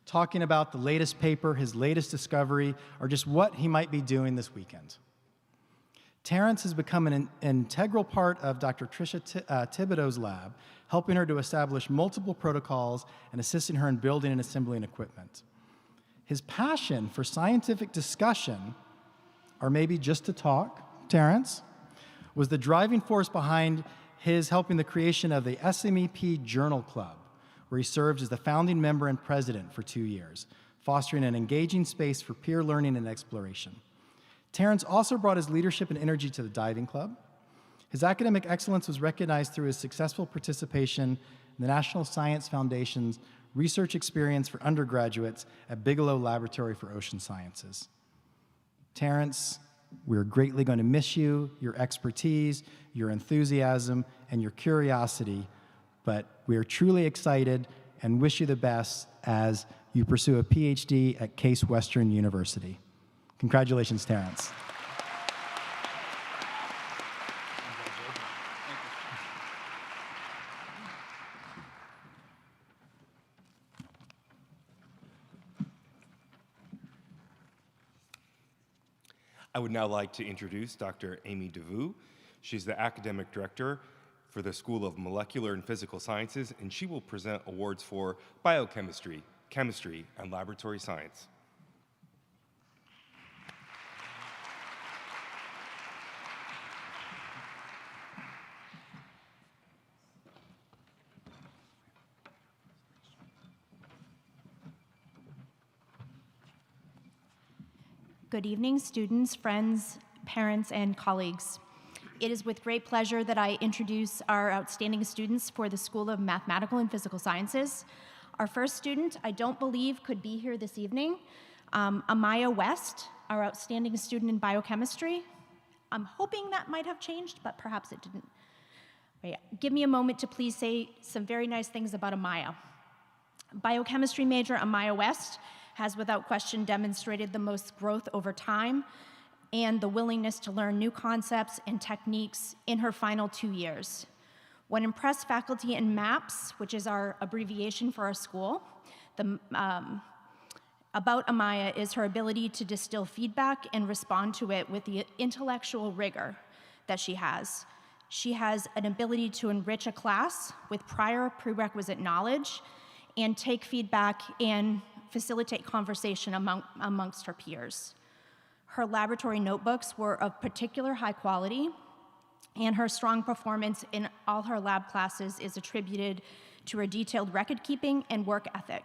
Speaker 10: talking about the latest paper, his latest discovery, or just what he might be doing this weekend. Terrence has become an integral part of Dr. Tricia Thibodeau's lab, helping her to establish multiple protocols and assisting her in building and assembling equipment. His passion for scientific discussion, or maybe just to talk, Terrence, was the driving force behind his helping the creation of the SMEP Journal Club, where he served as the founding member and president for 2 years, fostering an engaging space for peer learning and exploration. Terrence also brought his leadership and energy to the diving club. His academic excellence was recognized through his successful participation in the National Science Foundation's research experience for undergraduates at Bigelow Laboratory for Ocean Sciences. Terrence, we're greatly going to miss you, your expertise, your enthusiasm, and your curiosity, but we are truly excited and wish you the best as you pursue a PhD at Case Western University. Congratulations, Terrence.
Speaker 1: I would now like to introduce Dr. Amy DeVue. She's the academic director for the School of Molecular and Physical Sciences, and she will present awards for biochemistry, chemistry, and laboratory science.
Speaker 11: Good evening, students, friends, parents, and colleagues. It is with great pleasure that I introduce our outstanding students for the School of Mathematical and Physical Sciences. Our first student, I don't believe, could be here this evening. Amaya West, our outstanding student in biochemistry. I'm hoping that might have changed, but perhaps it didn't. Wait, give me a moment to please say some very nice things about Amaya. Biochemistry major Amaya West has without question demonstrated the most growth over time and the willingness to learn new concepts and techniques in her final 2 years. What impressed faculty in MAPS, which is our abbreviation for our school, about Amaya is her ability to distill feedback and respond to it with the intellectual rigor that she has. She has an ability to enrich a class with prior prerequisite knowledge and take feedback and facilitate conversation amongst her peers. Her laboratory notebooks were of particular high quality, and her strong performance in all her lab classes is attributed to her detailed record keeping and work ethic.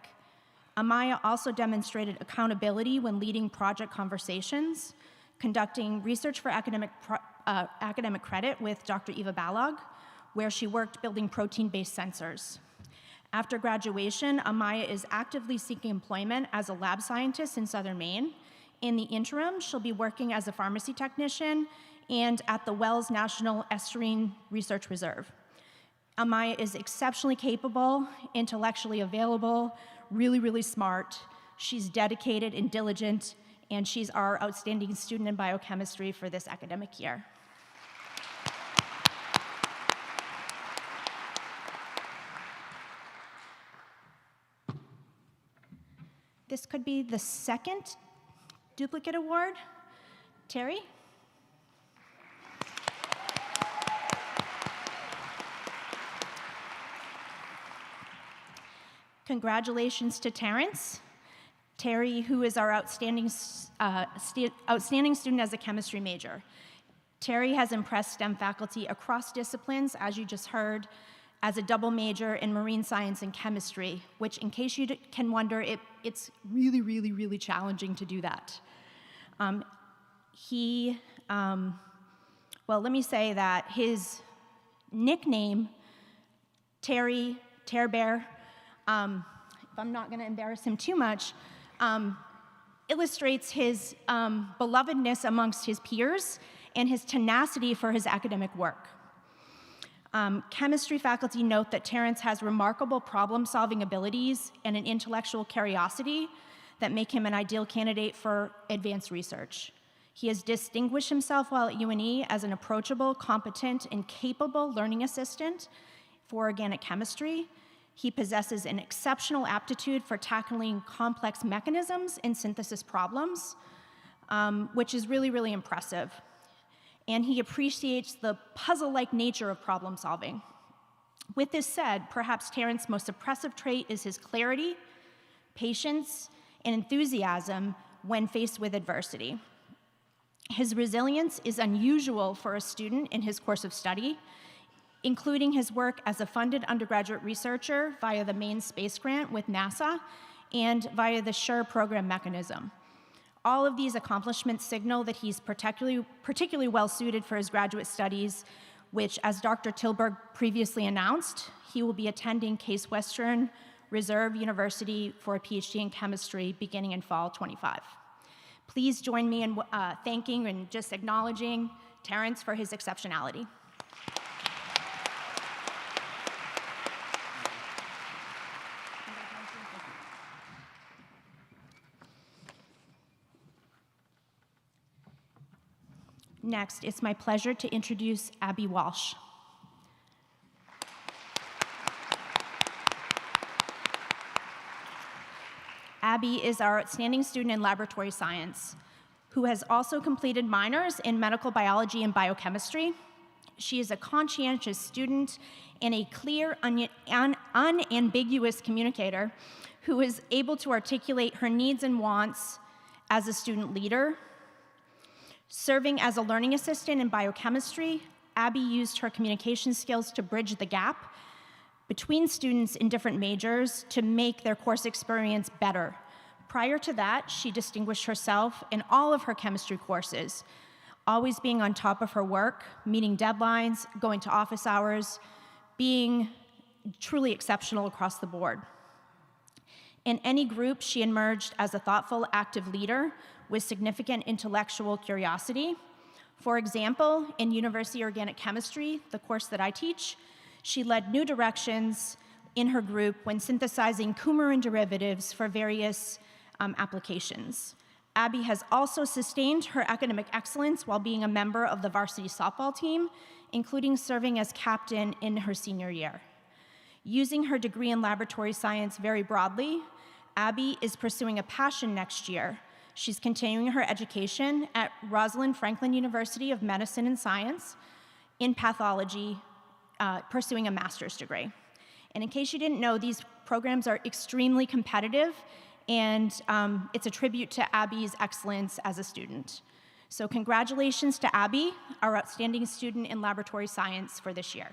Speaker 11: Amaya also demonstrated accountability when leading project conversations, conducting research for academic credit with Dr. Eva Balog, where she worked building protein-based sensors. After graduation, Amaya is actively seeking employment as a lab scientist in Southern Maine. In the interim, she'll be working as a pharmacy technician and at the Wells National Estuarine Research Reserve. Amaya is exceptionally capable, intellectually available, really smart. She's dedicated and diligent, and she's our outstanding student in biochemistry for this academic year. This could be the second duplicate award. Terry? Congratulations to Terrence. Terry, who is our outstanding student as a chemistry major. Terry has impressed STEM faculty across disciplines, as you just heard, as a double major in marine science and chemistry, which, in case you can wonder, it's really challenging to do that. Well, let me say that his nickname, Terry Bear, if I'm not going to embarrass him too much, illustrates his belovedness amongst his peers and his tenacity for his academic work. Chemistry faculty note that Terrence has remarkable problem-solving abilities and an intellectual curiosity that make him an ideal candidate for advanced research. He has distinguished himself while at UNE as an approachable, competent, and capable learning assistant for organic chemistry. He possesses an exceptional aptitude for tackling complex mechanisms and synthesis problems, which is really impressive. And he appreciates the puzzle-like nature of problem solving. With this said, perhaps Terrence's most impressive trait is his clarity, patience, and enthusiasm when faced with adversity. His resilience is unusual for a student in his course of study, including his work as a funded undergraduate researcher via the Maine Space Grant with NASA and via the SURE program mechanism. All of these accomplishments signal that he's particularly well-suited for his graduate studies, which, as Dr. Tilburg previously announced, he will be attending Case Western Reserve University for a PhD in chemistry beginning in fall 25. Please join me in thanking and just acknowledging Terrence for his exceptionality. Next, it's my pleasure to introduce Abby Walsh. Abby is our outstanding student in laboratory science, who has also completed minors in medical biology and biochemistry. She is a conscientious student and a clear, unambiguous communicator who is able to articulate her needs and wants as a student leader. Serving as a learning assistant in biochemistry, Abby used her communication skills to bridge the gap between students in different majors to make their course experience better. Prior to that, she distinguished herself in all of her chemistry courses, always being on top of her work, meeting deadlines, going to office hours, being truly exceptional across the board. In any group, she emerged as a thoughtful, active leader with significant intellectual curiosity. For example, in University Organic Chemistry, the course that I teach, she led new directions in her group when synthesizing coumarin derivatives for various applications. Abby has also sustained her academic excellence while being a member of the varsity softball team, including serving as captain in her senior year. Using her degree in laboratory science very broadly, Abby is pursuing a passion next year. She's continuing her education at Rosalind Franklin University of Medicine and Science in pathology, pursuing a master's degree. And in case you didn't know, these programs are extremely competitive, and it's a tribute to Abby's excellence as a student. So congratulations to Abby, our outstanding student in laboratory science for this year.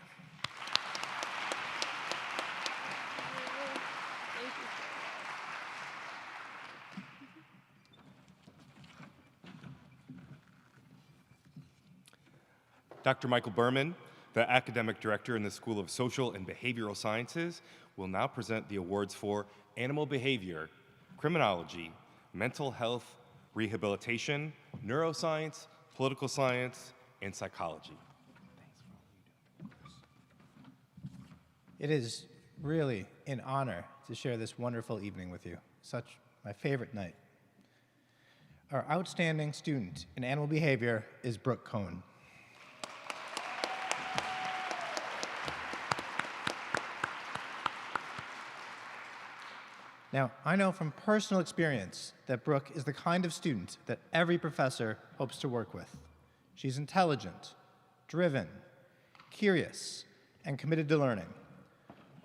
Speaker 1: Dr. Michael Berman, the academic director in the School of Social and Behavioral Sciences, will now present the awards for animal behavior, criminology, mental health, rehabilitation, neuroscience, political science, and psychology.
Speaker 12: It is really an honor to share this wonderful evening with you. Such my favorite night. Our outstanding student in animal behavior is Brooke Cohn. Now, I know from personal experience that Brooke is the kind of student that every professor hopes to work with. She's intelligent, driven, curious, and committed to learning.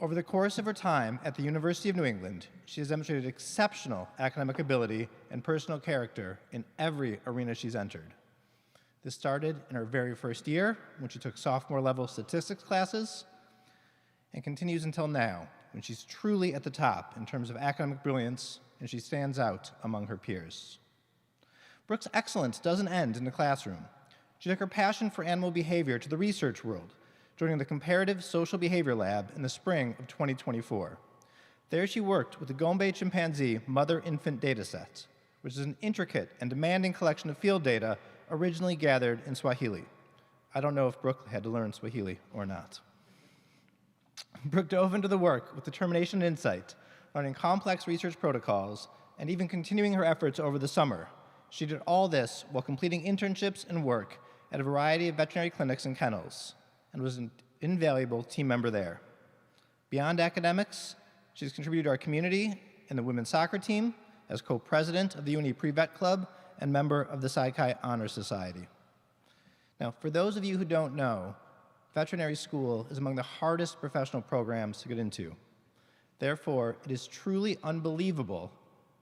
Speaker 12: Over the course of her time at the University of New England, she has demonstrated exceptional academic ability and personal character in every arena she's entered. This started in her very first year, when she took sophomore-level statistics classes, and continues until now, when she's truly at the top in terms of academic brilliance, and she stands out among her peers. Brooke's excellence doesn't end in the classroom. She took her passion for animal behavior to the research world, joining the Comparative Social Behavior Lab in the spring of 2024. There she worked with the Gombe chimpanzee mother-infant dataset, which is an intricate and demanding collection of field data originally gathered in Swahili. I don't know if Brooke had to learn Swahili or not. Brooke dove into the work with determination and insight, learning complex research protocols, and even continuing her efforts over the summer. She did all this while completing internships and work at a variety of veterinary clinics and kennels, and was an invaluable team member there. Beyond academics, she's contributed to our community in the women's soccer team as co-president of the UNE Pre-Vet Club and member of the Saikai Honor Society. Now, for those of you who don't know, veterinary school is among the hardest professional programs to get into. Therefore, it is truly unbelievable,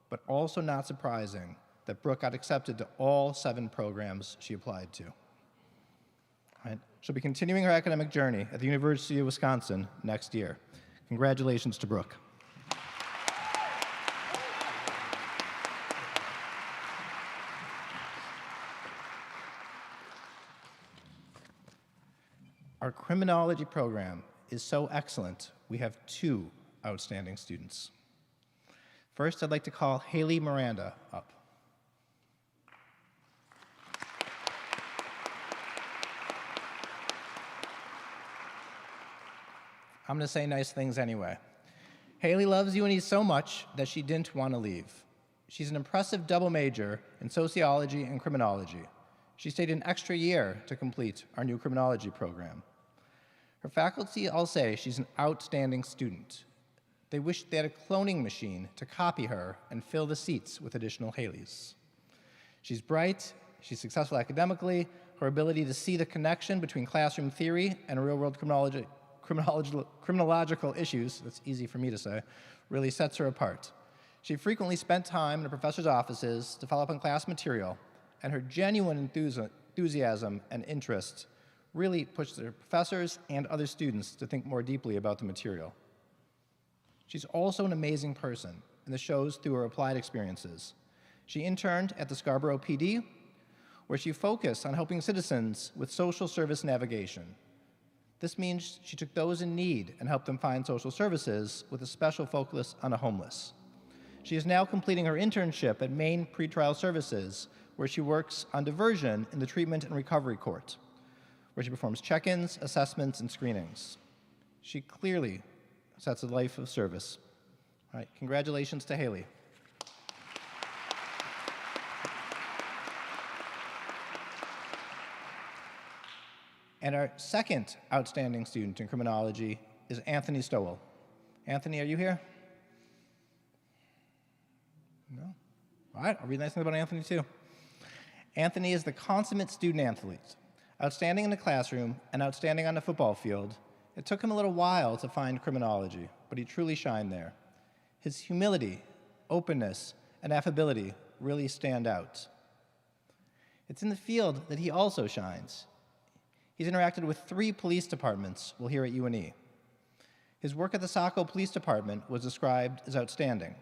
Speaker 12: but also not surprising, that Brooke got accepted to all 7 programs she applied to. Right. She'll be continuing her academic journey at the University of Wisconsin next year. Congratulations to Brooke. Our criminology program is so excellent, we have 2 outstanding students. First, I'd like to call Haley Miranda up. I'm going to say nice things anyway. Haley loves UNE so much that she didn't want to leave. She's an impressive double major in sociology and criminology. She stayed an extra year to complete our new criminology program. Her faculty all say she's an outstanding student. They wish they had a cloning machine to copy her and fill the seats with additional Haleys. She's bright, she's successful academically, her ability to see the connection between classroom theory and real-world criminological issues, that's easy for me to say, really sets her apart. She frequently spent time in her professor's offices to follow up on class material, and her genuine enthusiasm and interest really pushed her professors and other students to think more deeply about the material. She's also an amazing person, and this shows through her applied experiences. She interned at the Scarborough PD, where she focused on helping citizens with social service navigation. This means she took those in need and helped them find social services with a special focus on the homeless. She is now completing her internship at Maine Pretrial Services, where she works on diversion in the Treatment and Recovery Court, where she performs check-ins, assessments, and screenings. She clearly sets a life of service. All right, congratulations to Haley. And our second outstanding student in criminology is Anthony Stowell. Anthony, are you here? No? All right, I'll read nice things about Anthony too. Anthony is the consummate student athlete, outstanding in the classroom and outstanding on the football field. It took him a little while to find criminology, but he truly shined there. His humility, openness, and affability really stand out. It's in the field that he also shines. He's interacted with 3 police departments while here at UNE. His work at the Saco Police Department was described as outstanding.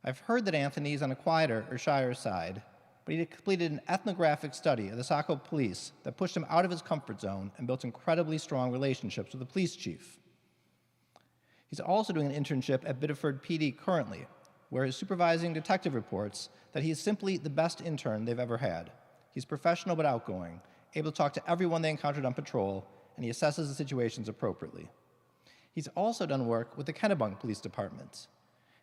Speaker 12: I've heard that Anthony is on a quieter or shyer side, but he completed an ethnographic study of the Saco Police that pushed him out of his comfort zone and built incredibly strong relationships with the police chief. He's also doing an internship at Biddeford PD currently, where his supervising detective reports that he is simply the best intern they've ever had. He's professional but outgoing, able to talk to everyone they encountered on patrol, and he assesses the situations appropriately. He's also done work with the Kennebunk Police Department,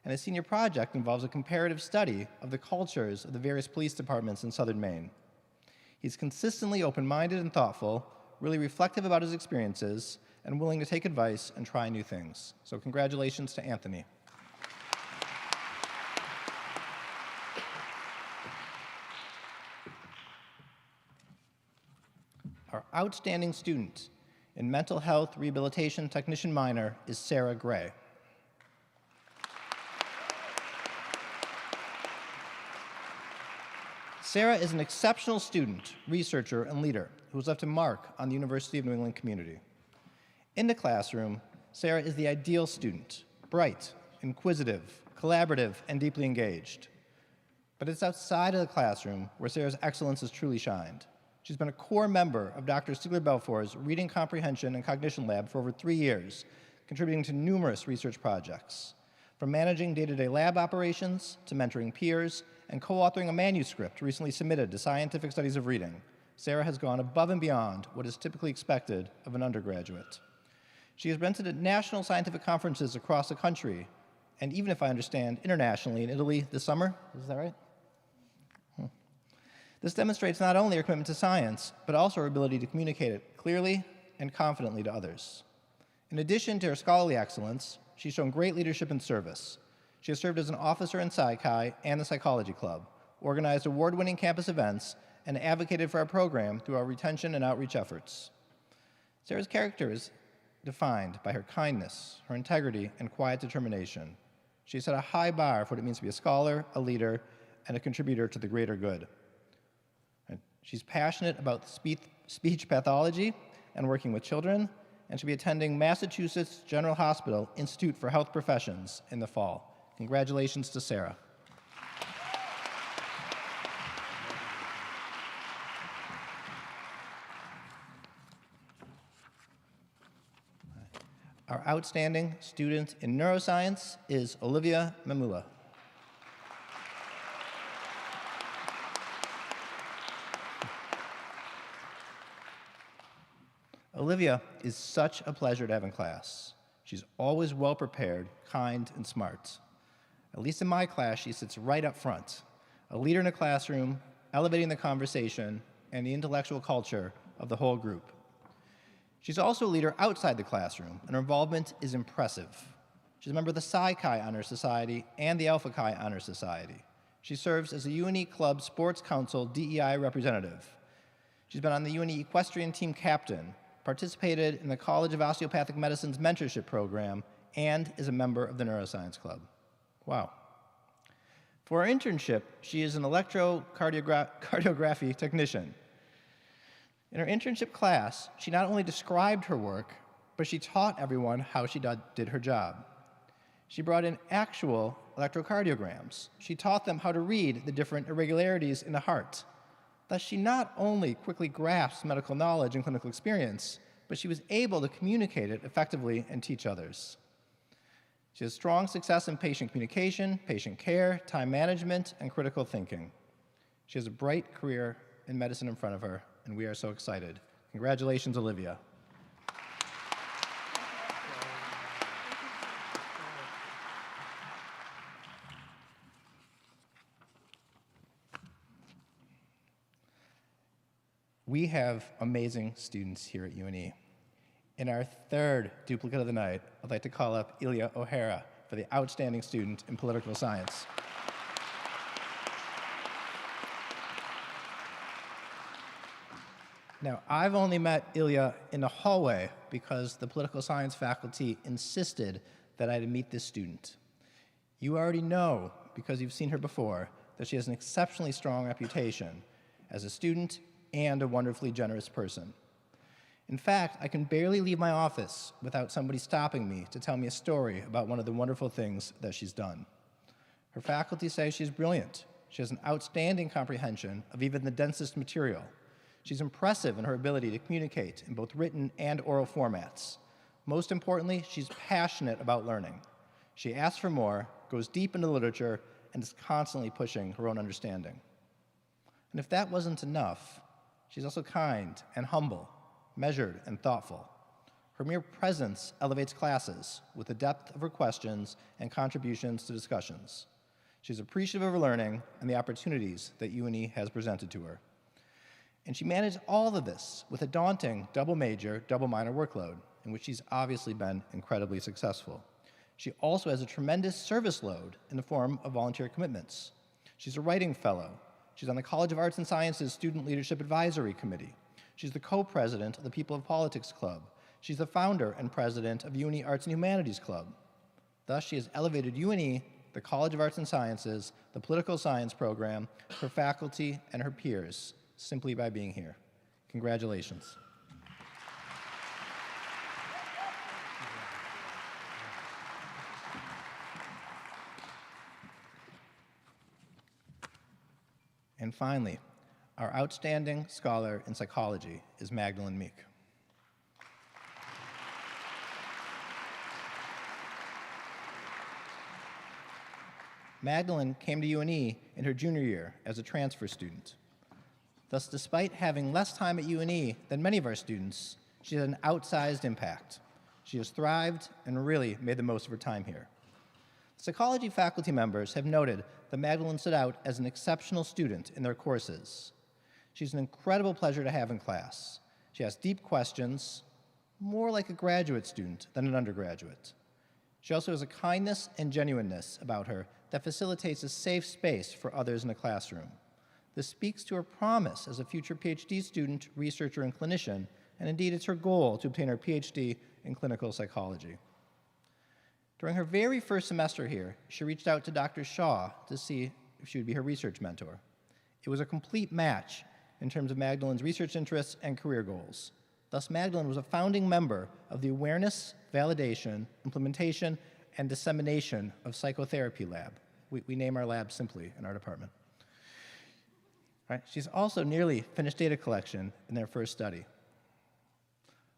Speaker 12: and his senior project involves a comparative study of the cultures of the various police departments in southern Maine. He's consistently open-minded and thoughtful, really reflective about his experiences, and willing to take advice and try new things. So congratulations to Anthony. Our outstanding student in mental health rehabilitation technician minor is Sarah Gray. Sarah is an exceptional student, researcher, and leader who has left a mark on the University of New England community. In the classroom, Sarah is the ideal student, bright, inquisitive, collaborative, and deeply engaged. But it's outside of the classroom where Sarah's excellence has truly shined. She's been a core member of Dr. Stigler-Belfour's Reading Comprehension and Cognition Lab for over 3 years, contributing to numerous research projects, from managing day-to-day lab operations to mentoring peers and co-authoring a manuscript recently submitted to Scientific Studies of Reading. Sarah has gone above and beyond what is typically expected of an undergraduate. She has been to national scientific conferences across the country, and even if I understand, internationally in Italy this summer. Is that right? This demonstrates not only her commitment to science, but also her ability to communicate it clearly and confidently to others. In addition to her scholarly excellence, she's shown great leadership and service. She has served as an officer in Psi Chi and the Psychology Club, organized award-winning campus events, and advocated for our program through our retention and outreach efforts. Sarah's character is defined by her kindness, her integrity, and quiet determination. She set a high bar for what it means to be a scholar, a leader, and a contributor to the greater good. She's passionate about speech pathology and working with children, and she'll be attending Massachusetts General Hospital Institute for Health Professions in the fall. Congratulations to Sarah. Our outstanding student in neuroscience is Olivia Mamula. Olivia is such a pleasure to have in class. She's always well prepared, kind, and smart. At least in my class, she sits right up front, a leader in the classroom, elevating the conversation and the intellectual culture of the whole group. She's also a leader outside the classroom, and her involvement is impressive. She's a member of the Psi Chi Honor Society and the Alpha Chi Honor Society. She serves as a UNE Club Sports Council DEI representative. She's been on the UNE Equestrian Team Captain, participated in the College of Osteopathic Medicine's mentorship program, and is a member of the Neuroscience Club. Wow. For her internship, she is an electrocardiography technician. In her internship class, she not only described her work, but she taught everyone how she did her job. She brought in actual electrocardiograms. She taught them how to read the different irregularities in the heart. Thus, she not only quickly grasped medical knowledge and clinical experience, but she was able to communicate it effectively and teach others. She has strong success in patient communication, patient care, time management, and critical thinking. She has a bright career in medicine in front of her, and we are so excited. Congratulations, Olivia. We have amazing students here at UNE. In our third duplicate of the night, I'd like to call up Ilya O'Hara for the outstanding student in political science. Now, I've only met Ilya in the hallway because the political science faculty insisted that I meet this student. You already know, because you've seen her before, that she has an exceptionally strong reputation as a student and a wonderfully generous person. In fact, I can barely leave my office without somebody stopping me to tell me a story about one of the wonderful things that she's done. Her faculty say she's brilliant. She has an outstanding comprehension of even the densest material. She's impressive in her ability to communicate in both written and oral formats. Most importantly, she's passionate about learning. She asks for more, goes deep into literature, and is constantly pushing her own understanding. And if that wasn't enough, she's also kind and humble, measured and thoughtful. Her mere presence elevates classes with the depth of her questions and contributions to discussions. She's appreciative of her learning and the opportunities that UNE has presented to her. And she managed all of this with a daunting double major, double minor workload, in which she's obviously been incredibly successful. She also has a tremendous service load in the form of volunteer commitments. She's a writing fellow. She's on the College of Arts and Sciences Student Leadership Advisory Committee. She's the co-president of the People of Politics Club. She's the founder and president of UNE Arts and Humanities Club. Thus, she has elevated UNE, the College of Arts and Sciences, the political science program, her faculty, and her peers, simply by being here. Congratulations. And finally, our outstanding scholar in psychology is Magdalene Meek. Magdalene came to UNE in her junior year as a transfer student. Thus, despite having less time at UNE than many of our students, she had an outsized impact. She has thrived and really made the most of her time here. Psychology faculty members have noted that Magdalene stood out as an exceptional student in their courses. She's an incredible pleasure to have in class. She asks deep questions, more like a graduate student than an undergraduate. She also has a kindness and genuineness about her that facilitates a safe space for others in the classroom. This speaks to her promise as a future PhD student, researcher, and clinician, and indeed it's her goal to obtain her PhD in clinical psychology. During her very first semester here, she reached out to Dr. Shaw to see if she would be her research mentor. It was a complete match in terms of Magdalene's research interests and career goals. Thus, Magdalene was a founding member of the Awareness, Validation, Implementation, and Dissemination of Psychotherapy Lab. We name our lab simply in our department. Right? She's also nearly finished data collection in their first study.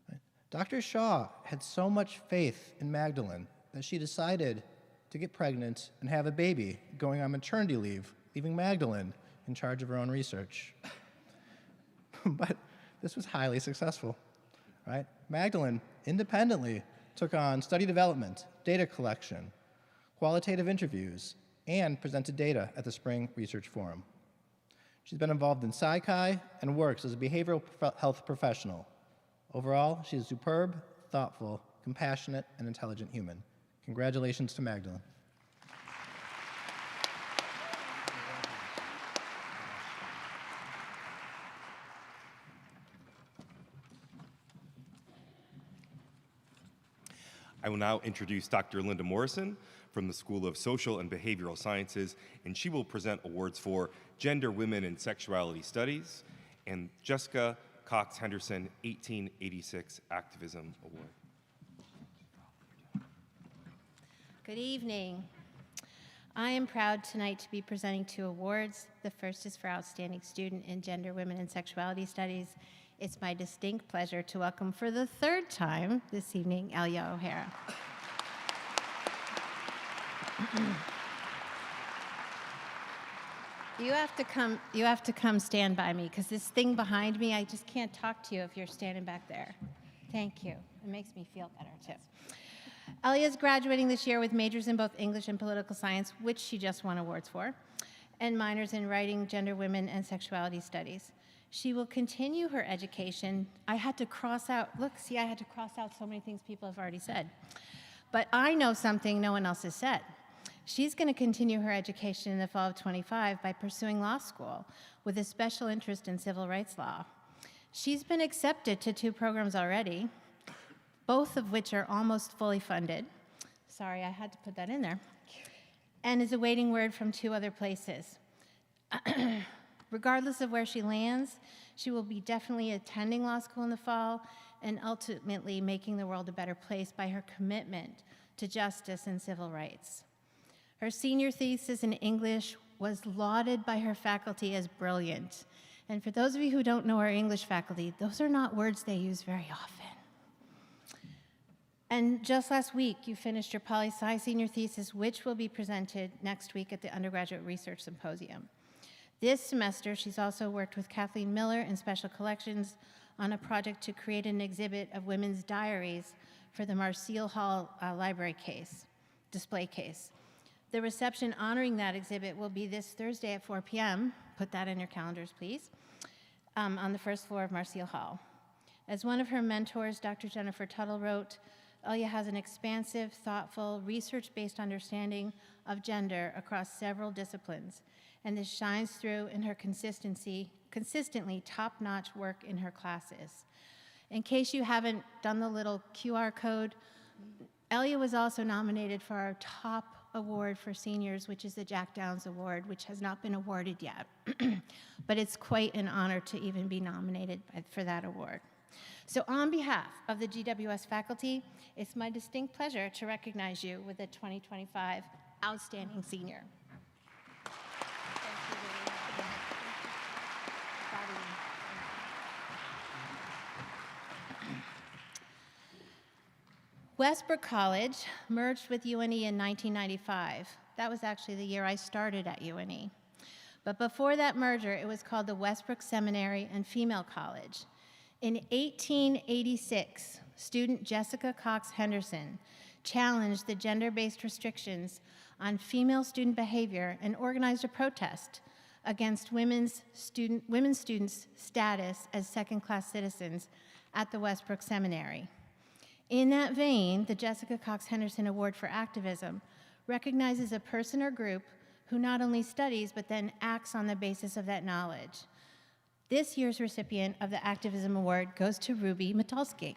Speaker 12: Right? Dr. Shaw had so much faith in Magdalene that she decided to get pregnant and have a baby going on maternity leave, leaving Magdalene in charge of her own research. But this was highly successful, right? Magdalene independently took on study development, data collection, qualitative interviews, and presented data at the Spring Research Forum. She's been involved in PsyChi and works as a behavioral health professional. Overall, she is superb, thoughtful, compassionate, and intelligent human. Congratulations to Magdalene.
Speaker 1: I will now introduce Dr. Linda Morrison from the School of Social and Behavioral Sciences, and she will present awards for Gender, Women, and Sexuality Studies and Jessica Cox Henderson 1886 Activism Award.
Speaker 13: Good evening. I am proud tonight to be presenting 2 awards. The first is for Outstanding Student in Gender, Women, and Sexuality Studies. It's my distinct pleasure to welcome for the 3rd time this evening, Ilya O'Hara. You have to come stand by me, because this thing behind me, I just can't talk to you if you're standing back there. Thank you. It makes me feel better, too. Elia is graduating this year with majors in both English and political science, which she just won awards for, and minors in writing, gender, women, and sexuality studies. She will continue her education. I had to cross out so many things people have already said. But I know something no one else has said. She's going to continue her education in the fall of 25 by pursuing law school with a special interest in civil rights law. She's been accepted to 2 programs already, both of which are almost fully funded. Sorry, I had to put that in there. And is awaiting word from 2 other places. Regardless of where she lands, she will be definitely attending law school in the fall and ultimately making the world a better place by her commitment to justice and civil rights. Her senior thesis in English was lauded by her faculty as brilliant. And for those of you who don't know our English faculty, those are not words they use very often. And just last week, you finished your poli-sci senior thesis, which will be presented next week at the Undergraduate Research Symposium. This semester, she's also worked with Kathleen Miller in Special Collections on a project to create an exhibit of women's diaries for the Marseille Hall library display case. The reception honoring that exhibit will be this Thursday at 4 p.m. Put that in your calendars, please, on the first floor of Marseille Hall. As one of her mentors, Dr. Jennifer Tuttle, wrote, Elia has an expansive, thoughtful, research-based understanding of gender across several disciplines, and this shines through in her consistently top-notch work in her classes. In case you haven't done the little QR code, Elia was also nominated for our top award for seniors, which is the Jack Downs Award, which has not been awarded yet. But it's quite an honor to even be nominated for that award. So on behalf of the GWS faculty, it's my distinct pleasure to recognize you with the 2025 Outstanding Senior. Westbrook College merged with UNE in 1995. That was actually the year I started at UNE. But before that merger, it was called the Westbrook Seminary and Female College. In 1886, student Jessica Cox Henderson challenged the gender-based restrictions on female student behavior and organized a protest against women students' status as second-class citizens at the Westbrook Seminary. In that vein, the Jessica Cox Henderson Award for Activism recognizes a person or group who not only studies but then acts on the basis of that knowledge. This year's recipient of the Activism Award goes to Ruby Mitalski.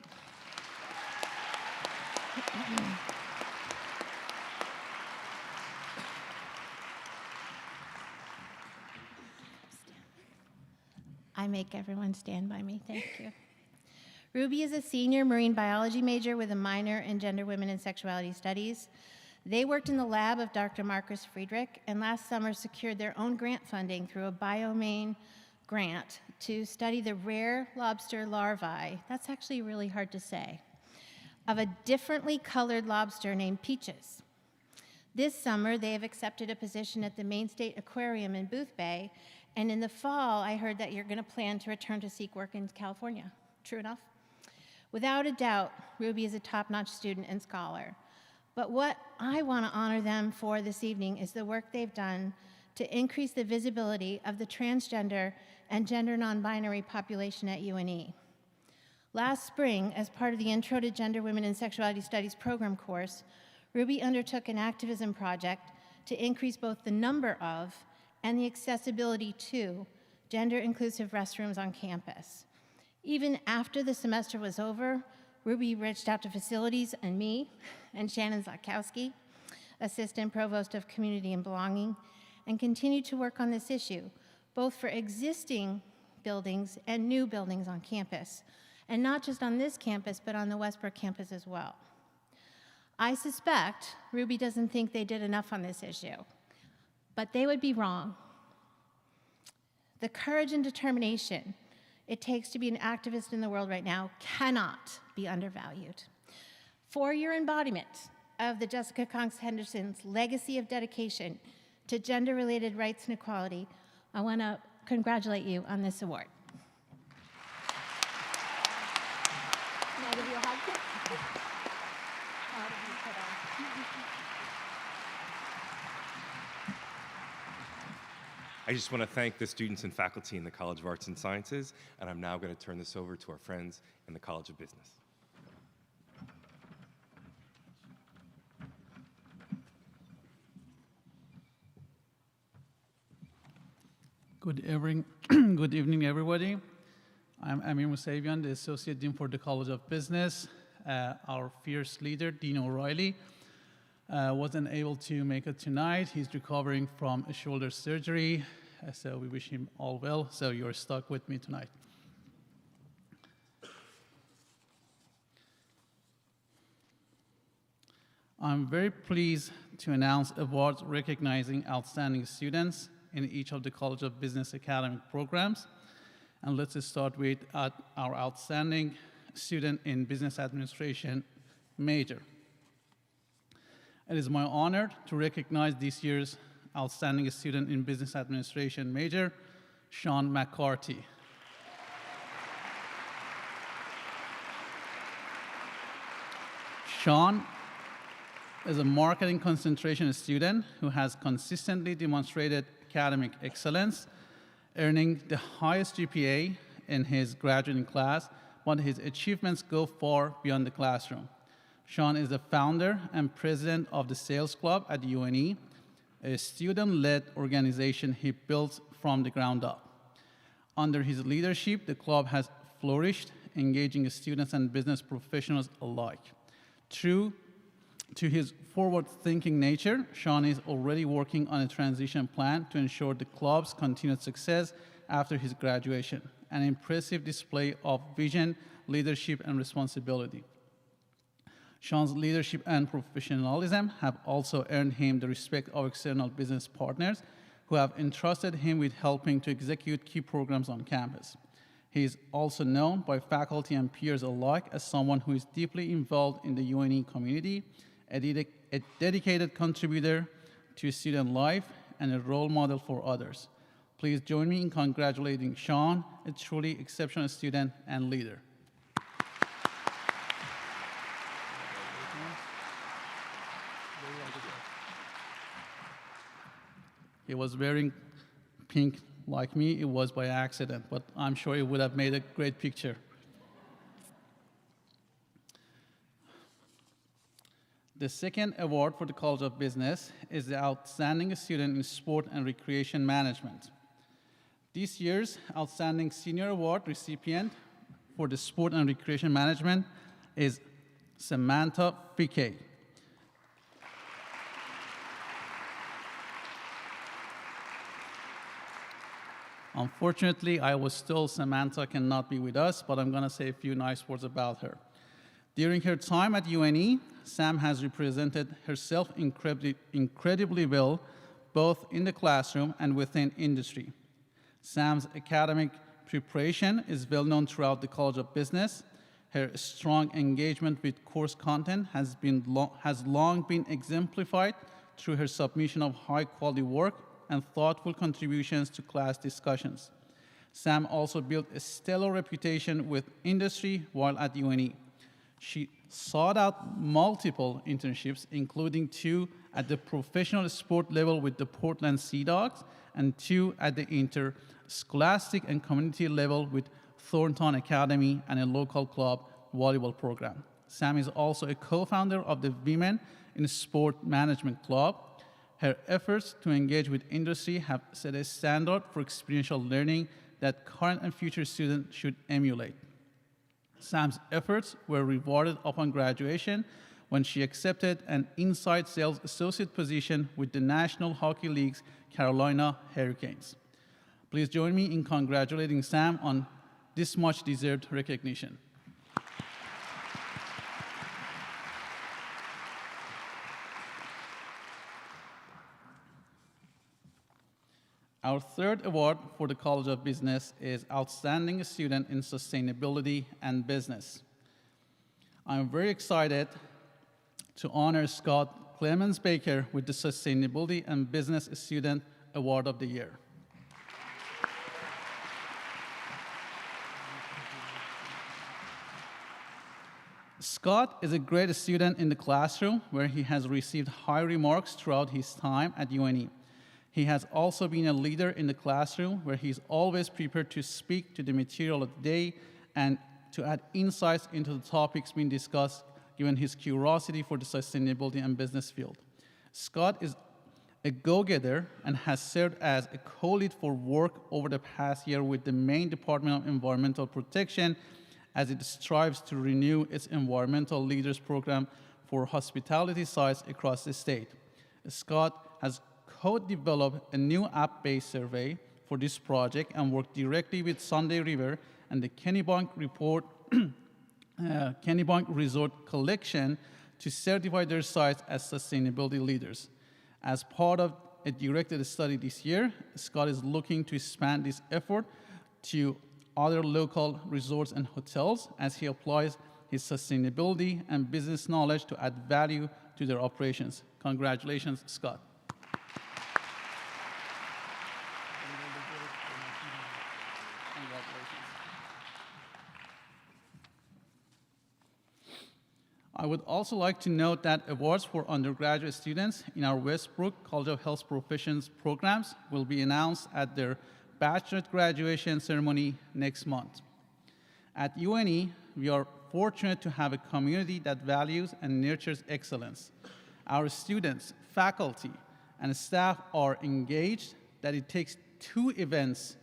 Speaker 13: I make everyone stand by me, thank you. Ruby is a senior marine biology major with a minor in gender, women, and sexuality studies. They worked in the lab of Dr. Marcus Friedrich, and last summer secured their own grant funding through a BioMaine grant to study the rare lobster larvae, that's actually really hard to say, of a differently colored lobster named Peaches. This summer, they have accepted a position at the Maine State Aquarium in Booth Bay, and in the fall, I heard that you're going to plan to return to seek work in California. True enough? Without a doubt, Ruby is a top-notch student and scholar. But what I want to honor them for this evening is the work they've done to increase the visibility of the transgender and gender non-binary population at UNE. Last spring, as part of the Intro to Gender, Women, and Sexuality Studies program course, Ruby undertook an activism project to increase both the number of and the accessibility to gender-inclusive restrooms on campus. Even after the semester was over, Ruby reached out to facilities and me and Shannon Zakowski, Assistant Provost of Community and Belonging, and continued to work on this issue, both for existing buildings and new buildings on campus, and not just on this campus, but on the Westbrook campus as well. I suspect Ruby doesn't think they did enough on this issue, but they would be wrong. The courage and determination it takes to be an activist in the world right now cannot be undervalued. For your embodiment of the Jessica Cox Henderson's legacy of dedication to gender-related rights and equality, I want to congratulate you on this award. Can I give you a hug?
Speaker 1: I just want to thank the students and faculty in the College of Arts and Sciences, and I'm now going to turn this over to our friends in the College of Business.
Speaker 14: Good evening, everybody. I'm Amir Musavian, the Associate Dean for the College of Business. Our fierce leader, Dean O'Reilly, wasn't able to make it tonight. He's recovering from a shoulder surgery, so we wish him all well. So you're stuck with me tonight. I'm very pleased to announce awards recognizing outstanding students in each of the College of Business academic programs. And let's start with our outstanding student in Business Administration major. It is my honor to recognize this year's outstanding student in Business Administration major, Sean McCarthy. Sean is a marketing concentration student who has consistently demonstrated academic excellence, earning the highest GPA in his graduating class, but his achievements go far beyond the classroom. Sean is the founder and president of the Sales Club at UNE, a student-led organization he built from the ground up. Under his leadership, the club has flourished, engaging students and business professionals alike. True to his forward-thinking nature, Sean is already working on a transition plan to ensure the club's continued success after his graduation, an impressive display of vision, leadership, and responsibility. Sean's leadership and professionalism have also earned him the respect of external business partners who have entrusted him with helping to execute key programs on campus. He is also known by faculty and peers alike as someone who is deeply involved in the UNE community, a dedicated contributor to student life, and a role model for others. Please join me in congratulating Sean, a truly exceptional student and leader. He was wearing pink like me. It was by accident, but I'm sure it would have made a great picture. The second award for the College of Business is the Outstanding Student in Sport and Recreation Management. This year's Outstanding Senior Award recipient for the Sport and Recreation Management is Samantha Fickey. Unfortunately, I was told Samantha cannot be with us, but I'm going to say a few nice words about her. During her time at UNE, Sam has represented herself incredibly well, both in the classroom and within industry. Sam's academic preparation is well known throughout the College of Business. Her strong engagement with course content has long been exemplified through her submission of high-quality work and thoughtful contributions to class discussions. Sam also built a stellar reputation with industry while at UNE. She sought out multiple internships, including 2 at the professional sport level with the Portland Sea Dogs and 2 at the interscholastic and community level with Thornton Academy and a local club volleyball program. Sam is also a co-founder of the Women in Sport Management Club. Her efforts to engage with industry have set a standard for experiential learning that current and future students should emulate. Sam's efforts were rewarded upon graduation when she accepted an inside sales associate position with the National Hockey League's Carolina Hurricanes. Please join me in congratulating Sam on this much-deserved recognition. Our third award for the College of Business is Outstanding Student in Sustainability and Business. I'm very excited to honor Scott Clemens Baker with the Sustainability and Business Student Award of the Year. Scott is a great student in the classroom where he has received high remarks throughout his time at UNE. He has also been a leader in the classroom where he's always prepared to speak to the material of the day and to add insights into the topics being discussed, given his curiosity for the sustainability and business field. Scott is a go-getter and has served as a co-lead for work over the past year with the Maine Department of Environmental Protection as it strives to renew its environmental leaders program for hospitality sites across the state. Scott has co-developed a new app-based survey for this project and worked directly with Sunday River and the Kennebunk Resort Collection to certify their sites as sustainability leaders. As part of a directed study this year, Scott is looking to expand this effort to other local resorts and hotels as he applies his sustainability and business knowledge to add value to their operations. Congratulations, Scott. I would also like to note that awards for undergraduate students in our Westbrook College of Health Professions programs will be announced at their bachelorette graduation ceremony next month. At UNE, we are fortunate to have a community that values and nurtures excellence. Our students, faculty, and staff are engaged that it takes 2 events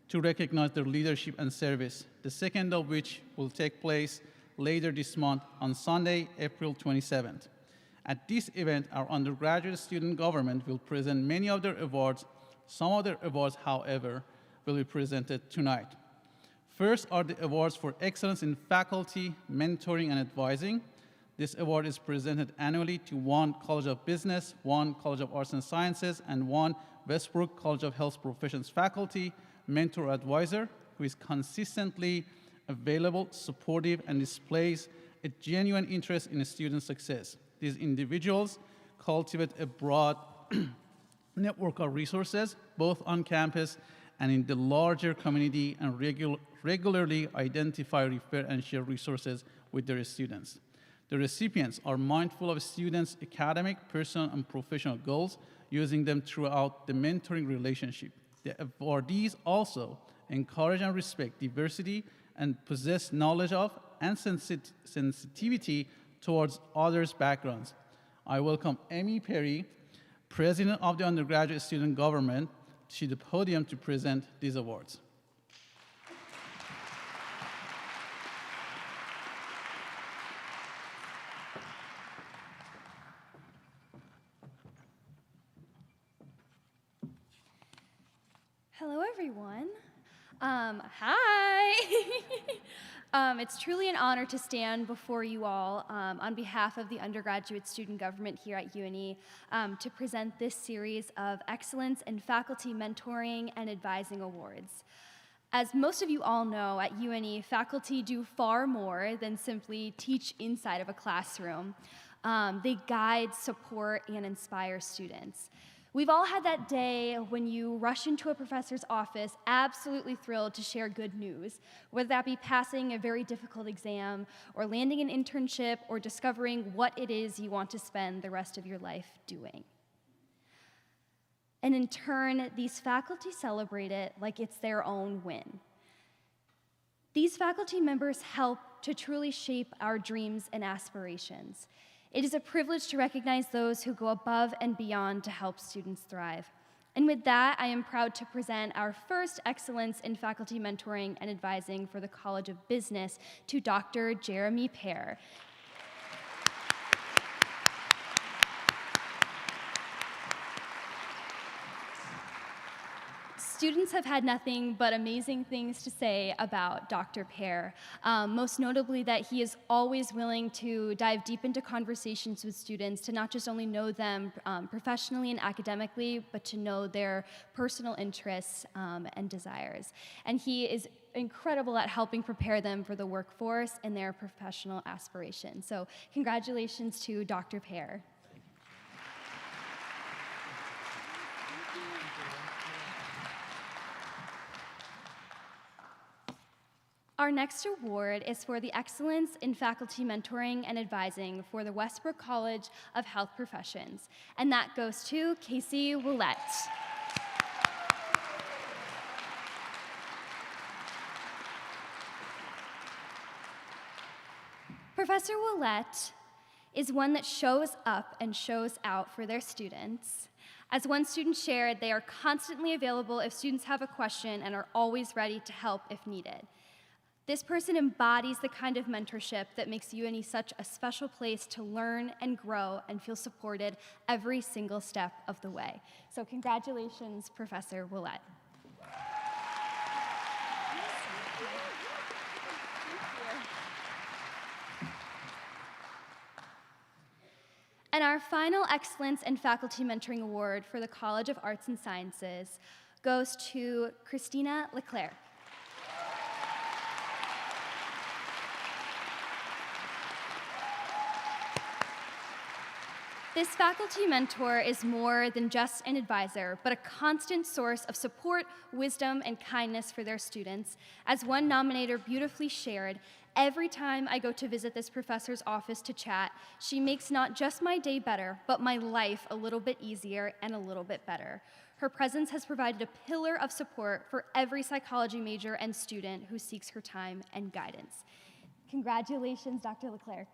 Speaker 14: to recognize their leadership and service, the second of which will take place later this month on Sunday, April 27th. At this event, our undergraduate student government will present many of their awards. Some of their awards, however, will be presented tonight. First are the awards for excellence in faculty, mentoring, and advising. This award is presented annually to 1 College of Business, 1 College of Arts and Sciences, and 1 Westbrook College of Health Professions faculty, mentor, or advisor who is consistently available, supportive, and displays a genuine interest in student success. These individuals cultivate a broad network of resources, both on campus and in the larger community, and regularly identify, refer, and share resources with their students. The recipients are mindful of students' academic, personal, and professional goals, using them throughout the mentoring relationship. The awardees also encourage and respect diversity and possess knowledge of and sensitivity towards others' backgrounds. I welcome Amy Perry, President of the Undergraduate Student Government, to the podium to present these awards.
Speaker 11: Hello, everyone. Hi. It's truly an honor to stand before you all on behalf of the undergraduate student government here at UNE to present this series of Excellence in Faculty Mentoring and Advising Awards. As most of you all know, at UNE, faculty do far more than simply teach inside of a classroom. They guide, support, and inspire students. We've all had that day when you rush into a professor's office absolutely thrilled to share good news, whether that be passing a very difficult exam, or landing an internship, or discovering what it is you want to spend the rest of your life doing. And in turn, these faculty celebrate it like it's their own win. These faculty members help to truly shape our dreams and aspirations. It is a privilege to recognize those who go above and beyond to help students thrive. And with that, I am proud to present our first Excellence in Faculty Mentoring and Advising for the College of Business to Dr. Jeremy Pear. Students have had nothing but amazing things to say about Dr. Pear, most notably that he is always willing to dive deep into conversations with students to not just only know them professionally and academically, but to know their personal interests and desires. And he is incredible at helping prepare them for the workforce and their professional aspirations. So congratulations to Dr. Pear.
Speaker 15: Our next award is for the Excellence in Faculty Mentoring and Advising for the Westbrook College of Health Professions, and that goes to Casey Willett. Professor Willett is one that shows up and shows out for their students. As one student shared, they are constantly available if students have a question and are always ready to help if needed. This person embodies the kind of mentorship that makes UNE such a special place to learn and grow and feel supported every single step of the way. So congratulations, Professor Willett. And our final Excellence in Faculty Mentoring Award for the College of Arts and Sciences goes to Christina Leclerc. This faculty mentor is more than just an advisor, but a constant source of support, wisdom, and kindness for their students. As one nominator beautifully shared, every time I go to visit this professor's office to chat, she makes not just my day better, but my life a little bit easier and a little bit better. Her presence has provided a pillar of support for every psychology major and student who seeks her time and guidance. Congratulations, Dr. Leclerc.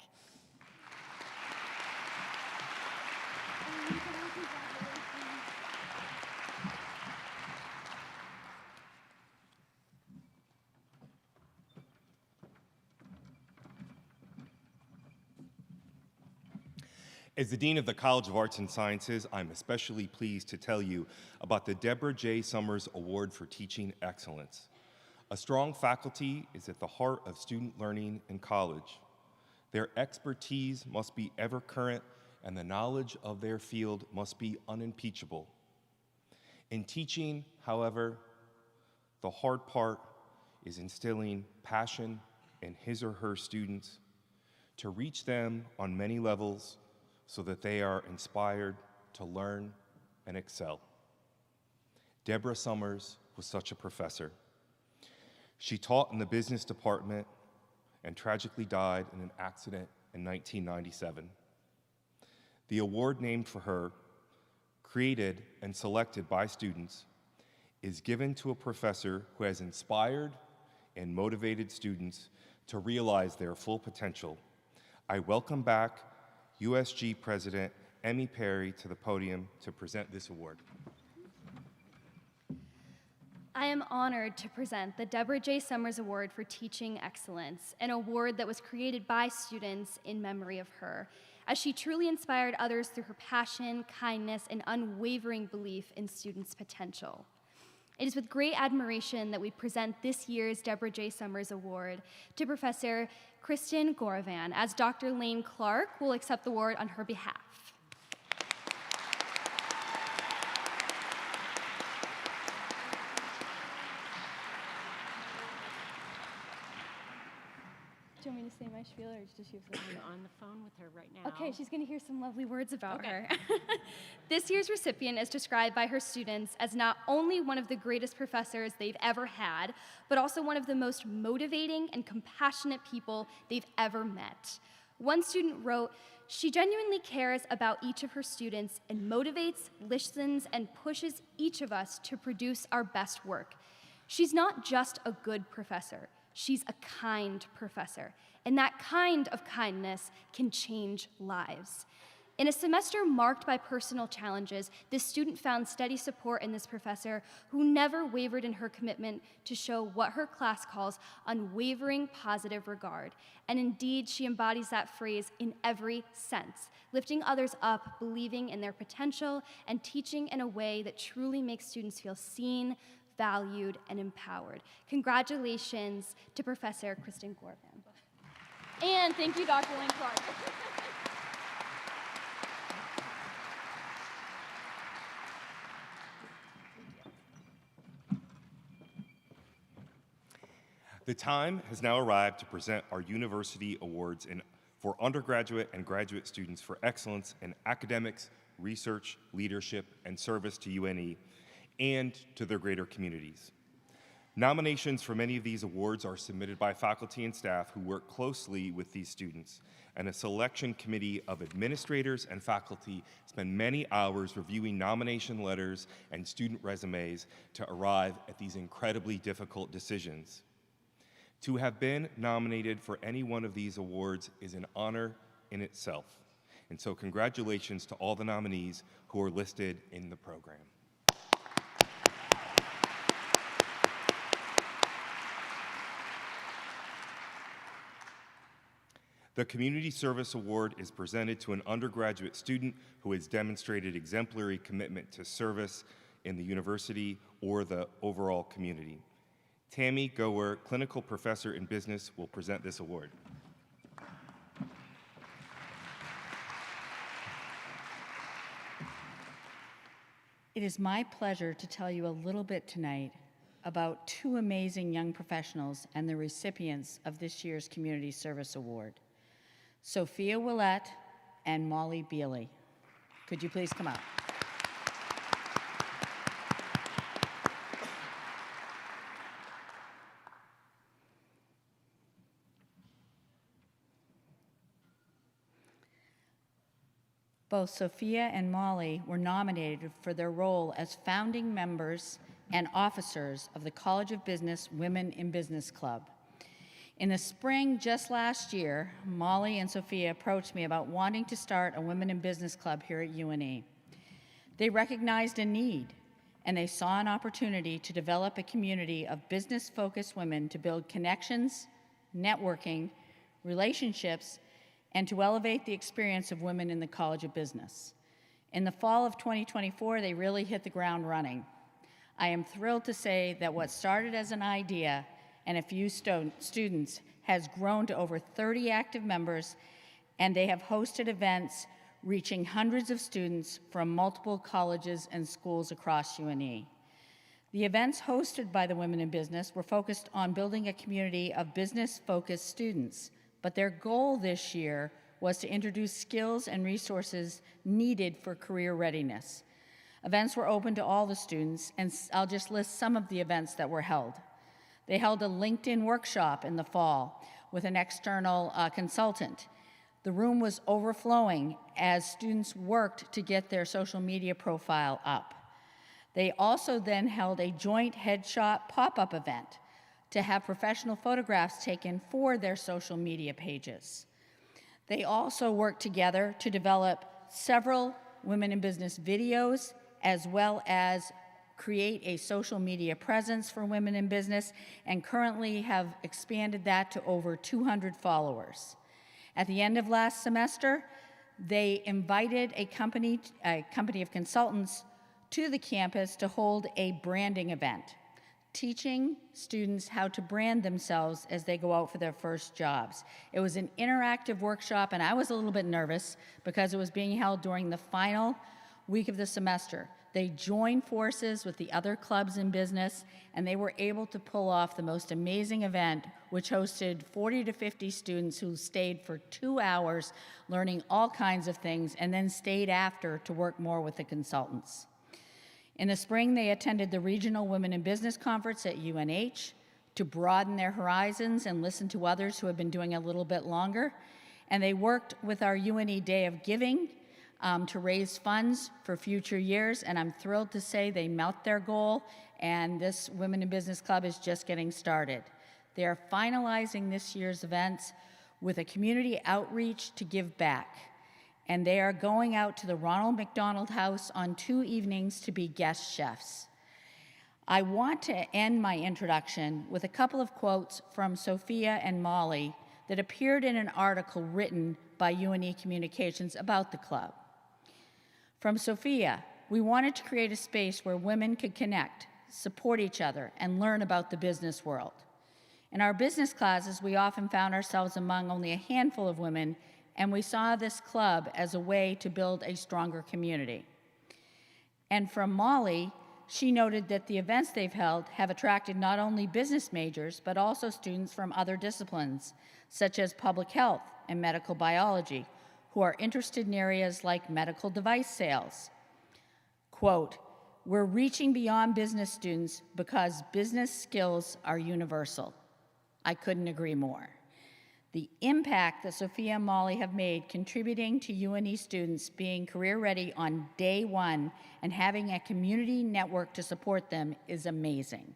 Speaker 1: As the Dean of the College of Arts and Sciences, I'm especially pleased to tell you about the Deborah J. Summers Award for Teaching Excellence. A strong faculty is at the heart of student learning in college. Their expertise must be ever current, and the knowledge of their field must be unimpeachable. In teaching, however, the hard part is instilling passion in his or her students to reach them on many levels so that they are inspired to learn and excel. Deborah Summers was such a professor. She taught in the business department and tragically died in an accident in 1997. The award named for her, created and selected by students, is given to a professor who has inspired and motivated students to realize their full potential. I welcome back USG President Emmy Perry to the podium to present this award.
Speaker 15: I am honored to present the Deborah J. Summers Award for Teaching Excellence, an award that was created by students in memory of her, as she truly inspired others through her passion, kindness, and unwavering belief in students' potential. It is with great admiration that we present this year's Deborah J. Summers Award to Professor Kristen Gorovan, as Dr. Lane Clark will accept the award on her behalf. Do you want me to say my spiel, or does she have something?
Speaker 9: I'm on the phone with her right now.
Speaker 15: Okay, she's going to hear some lovely words about her. This year's recipient is described by her students as not only one of the greatest professors they've ever had, but also one of the most motivating and compassionate people they've ever met. One student wrote, "She genuinely cares about each of her students and motivates, listens, and pushes each of us to produce our best work. She's not just a good professor. She's a kind professor, and that kind of kindness can change lives." In a semester marked by personal challenges, this student found steady support in this professor who never wavered in her commitment to show what her class calls unwavering positive regard. And indeed, she embodies that phrase in every sense, lifting others up, believing in their potential, and teaching in a way that truly makes students feel seen, valued, and empowered. Congratulations to Professor Kristen Gorovan. And thank you, Dr. Lane Clark.
Speaker 1: The time has now arrived to present our university awards for undergraduate and graduate students for excellence in academics, research, leadership, and service to UNE and to their greater communities. Nominations for many of these awards are submitted by faculty and staff who work closely with these students, and a selection committee of administrators and faculty spend many hours reviewing nomination letters and student resumes to arrive at these incredibly difficult decisions. To have been nominated for any one of these awards is an honor in itself, and so congratulations to all the nominees who are listed in the program. The Community Service Award is presented to an undergraduate student who has demonstrated exemplary commitment to service in the university or the overall community. Tammy Gower, Clinical Professor in Business, will present this award.
Speaker 16: It is my pleasure to tell you a little bit tonight about two amazing young professionals and the recipients of this year's Community Service Award. Sophia Willett and Molly Bealey. Could you please come up? Both Sophia and Molly were nominated for their role as founding members and officers of the College of Business Women in Business Club. In the spring just last year, Molly and Sophia approached me about wanting to start a Women in Business Club here at UNE. They recognized a need, and they saw an opportunity to develop a community of business-focused women to build connections, networking, relationships, and to elevate the experience of women in the College of Business. In the fall of 2024, they really hit the ground running. I am thrilled to say that what started as an idea and a few students has grown to over 30 active members, and they have hosted events reaching hundreds of students from multiple colleges and schools across UNE. The events hosted by the Women in Business were focused on building a community of business-focused students, but their goal this year was to introduce skills and resources needed for career readiness. Events were open to all the students, and I'll just list some of the events that were held. They held a LinkedIn workshop in the fall with an external consultant. The room was overflowing as students worked to get their social media profile up. They also then held a joint headshot pop-up event to have professional photographs taken for their social media pages. They also worked together to develop several Women in Business videos, as well as create a social media presence for women in business, and currently have expanded that to over 200 followers. At the end of last semester, they invited a company of consultants to the campus to hold a branding event, teaching students how to brand themselves as they go out for their first jobs. It was an interactive workshop, and I was a little bit nervous because it was being held during the final week of the semester. They joined forces with the other clubs in business, and they were able to pull off the most amazing event, which hosted 40 to 50 students who stayed for 2 hours learning all kinds of things and then stayed after to work more with the consultants. In the spring, they attended the Regional Women in Business Conference at UNH to broaden their horizons and listen to others who have been doing a little bit longer. And they worked with our UNE Day of Giving to raise funds for future years, and I'm thrilled to say they met their goal, and this Women in Business Club is just getting started. They are finalizing this year's events with a community outreach to give back, and they are going out to the Ronald McDonald House on 2 evenings to be guest chefs. I want to end my introduction with a couple of quotes from Sophia and Molly that appeared in an article written by UNE Communications about the club. From Sophia, we wanted to create a space where women could connect, support each other, and learn about the business world. In our business classes, we often found ourselves among only a handful of women, and we saw this club as a way to build a stronger community. And from Molly, she noted that the events they've held have attracted not only business majors, but also students from other disciplines, such as public health and medical biology, who are interested in areas like medical device sales. Quote, we're reaching beyond business students because business skills are universal. I couldn't agree more. The impact that Sophia and Molly have made contributing to UNE students being career ready on day one and having a community network to support them is amazing.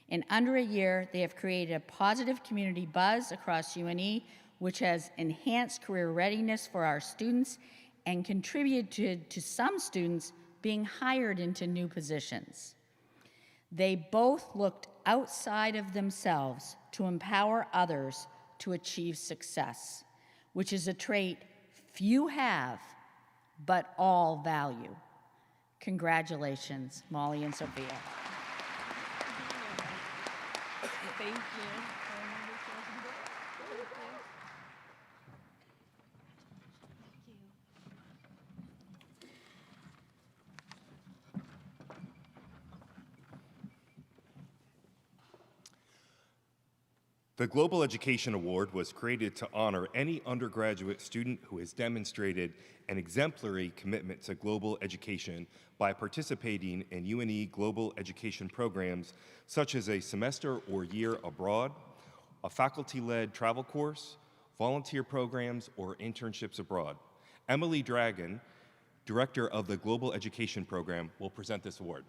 Speaker 16: In under a year, they have created a positive community buzz across UNE, which has enhanced career readiness for our students and contributed to some students being hired into new positions. They both looked outside of themselves to empower others to achieve success, which is a trait few have, but all value. Congratulations, Molly and Sophia.
Speaker 5: Thank you.
Speaker 1: The Global Education Award was created to honor any undergraduate student who has demonstrated an exemplary commitment to global education by participating in UNE global education programs such as a semester or year abroad, a faculty-led travel course, volunteer programs, or internships abroad. Emily Dragon, Director of the Global Education Program, will present this award.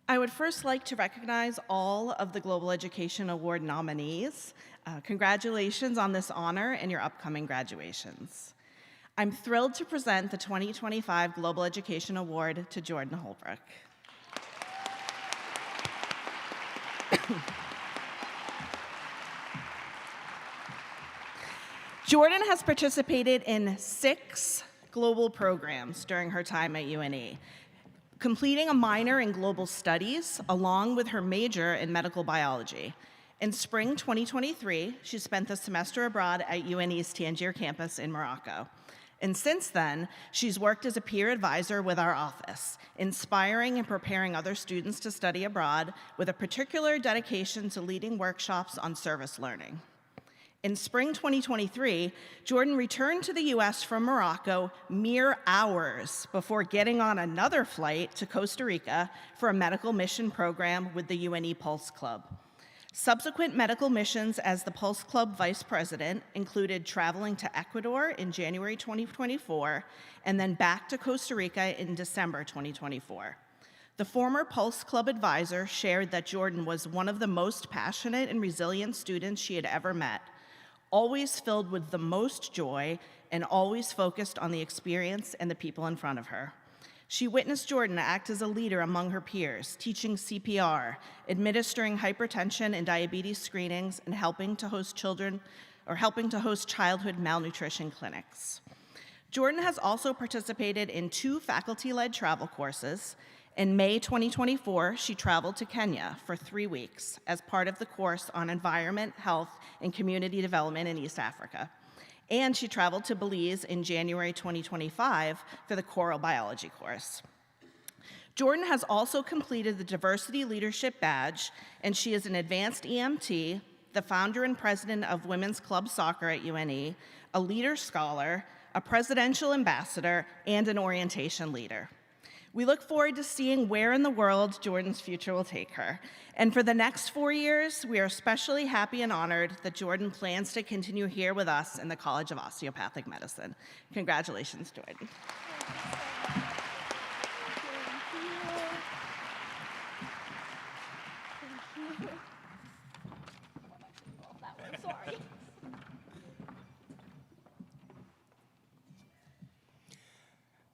Speaker 17: I would first like to recognize all of the Global Education Award nominees. Congratulations on this honor and your upcoming graduations. I'm thrilled to present the 2025 Global Education Award to Jordan Holbrook. Jordan has participated in 6 global programs during her time at UNE, completing a minor in global studies along with her major in medical biology. In spring 2023, she spent the semester abroad at UNE's Tangier campus in Morocco. And since then, she's worked as a peer advisor with our office, inspiring and preparing other students to study abroad with a particular dedication to leading workshops on service learning. In spring 2023, Jordan returned to the US from Morocco mere hours before getting on another flight to Costa Rica for a medical mission program with the UNE Pulse Club. Subsequent medical missions as the Pulse Club vice president included traveling to Ecuador in January 2024 and then back to Costa Rica in December 2024. The former Pulse Club advisor shared that Jordan was one of the most passionate and resilient students she had ever met, always filled with the most joy and always focused on the experience and the people in front of her. She witnessed Jordan act as a leader among her peers, teaching CPR, administering hypertension and diabetes screenings, and helping to host childhood malnutrition clinics. Jordan has also participated in 2 faculty-led travel courses. In May 2024, she traveled to Kenya for 3 weeks as part of the course on environment, health, and community development in East Africa. And she traveled to Belize in January 2025 for the coral biology course. Jordan has also completed the Diversity Leadership Badge, and she is an advanced EMT, the founder and president of Women's Club Soccer at UNE, a leader scholar, a presidential ambassador, and an orientation leader. We look forward to seeing where in the world Jordan's future will take her. And for the next 4 years, we are especially happy and honored that Jordan plans to continue here with us in the College of Osteopathic Medicine. Congratulations, Jordan.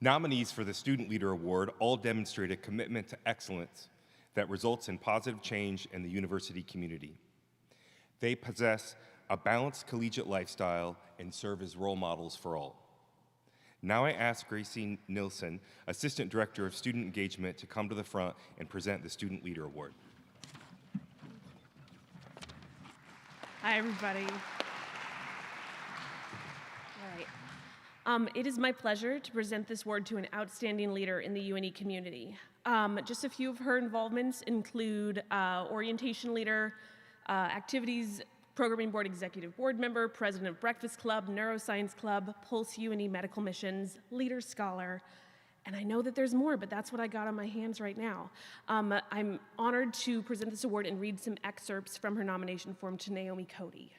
Speaker 1: Nominees for the Student Leader Award all demonstrate a commitment to excellence that results in positive change in the university community. They possess a balanced collegiate lifestyle and serve as role models for all. Now I ask Gracie Nilsson, Assistant Director of Student Engagement, to come to the front and present the Student Leader Award.
Speaker 18: Hi, everybody. It is my pleasure to present this award to an outstanding leader in the UNE community. Just a few of her involvements include orientation leader, Activities Programming Board Executive Board Member, President of Breakfast Club, Neuroscience Club, Pulse UNE Medical Missions, Leader Scholar, and I know that there's more, but that's what I got on my hands right now. I'm honored to present this award and read some excerpts from her nomination form to Naomi Cody.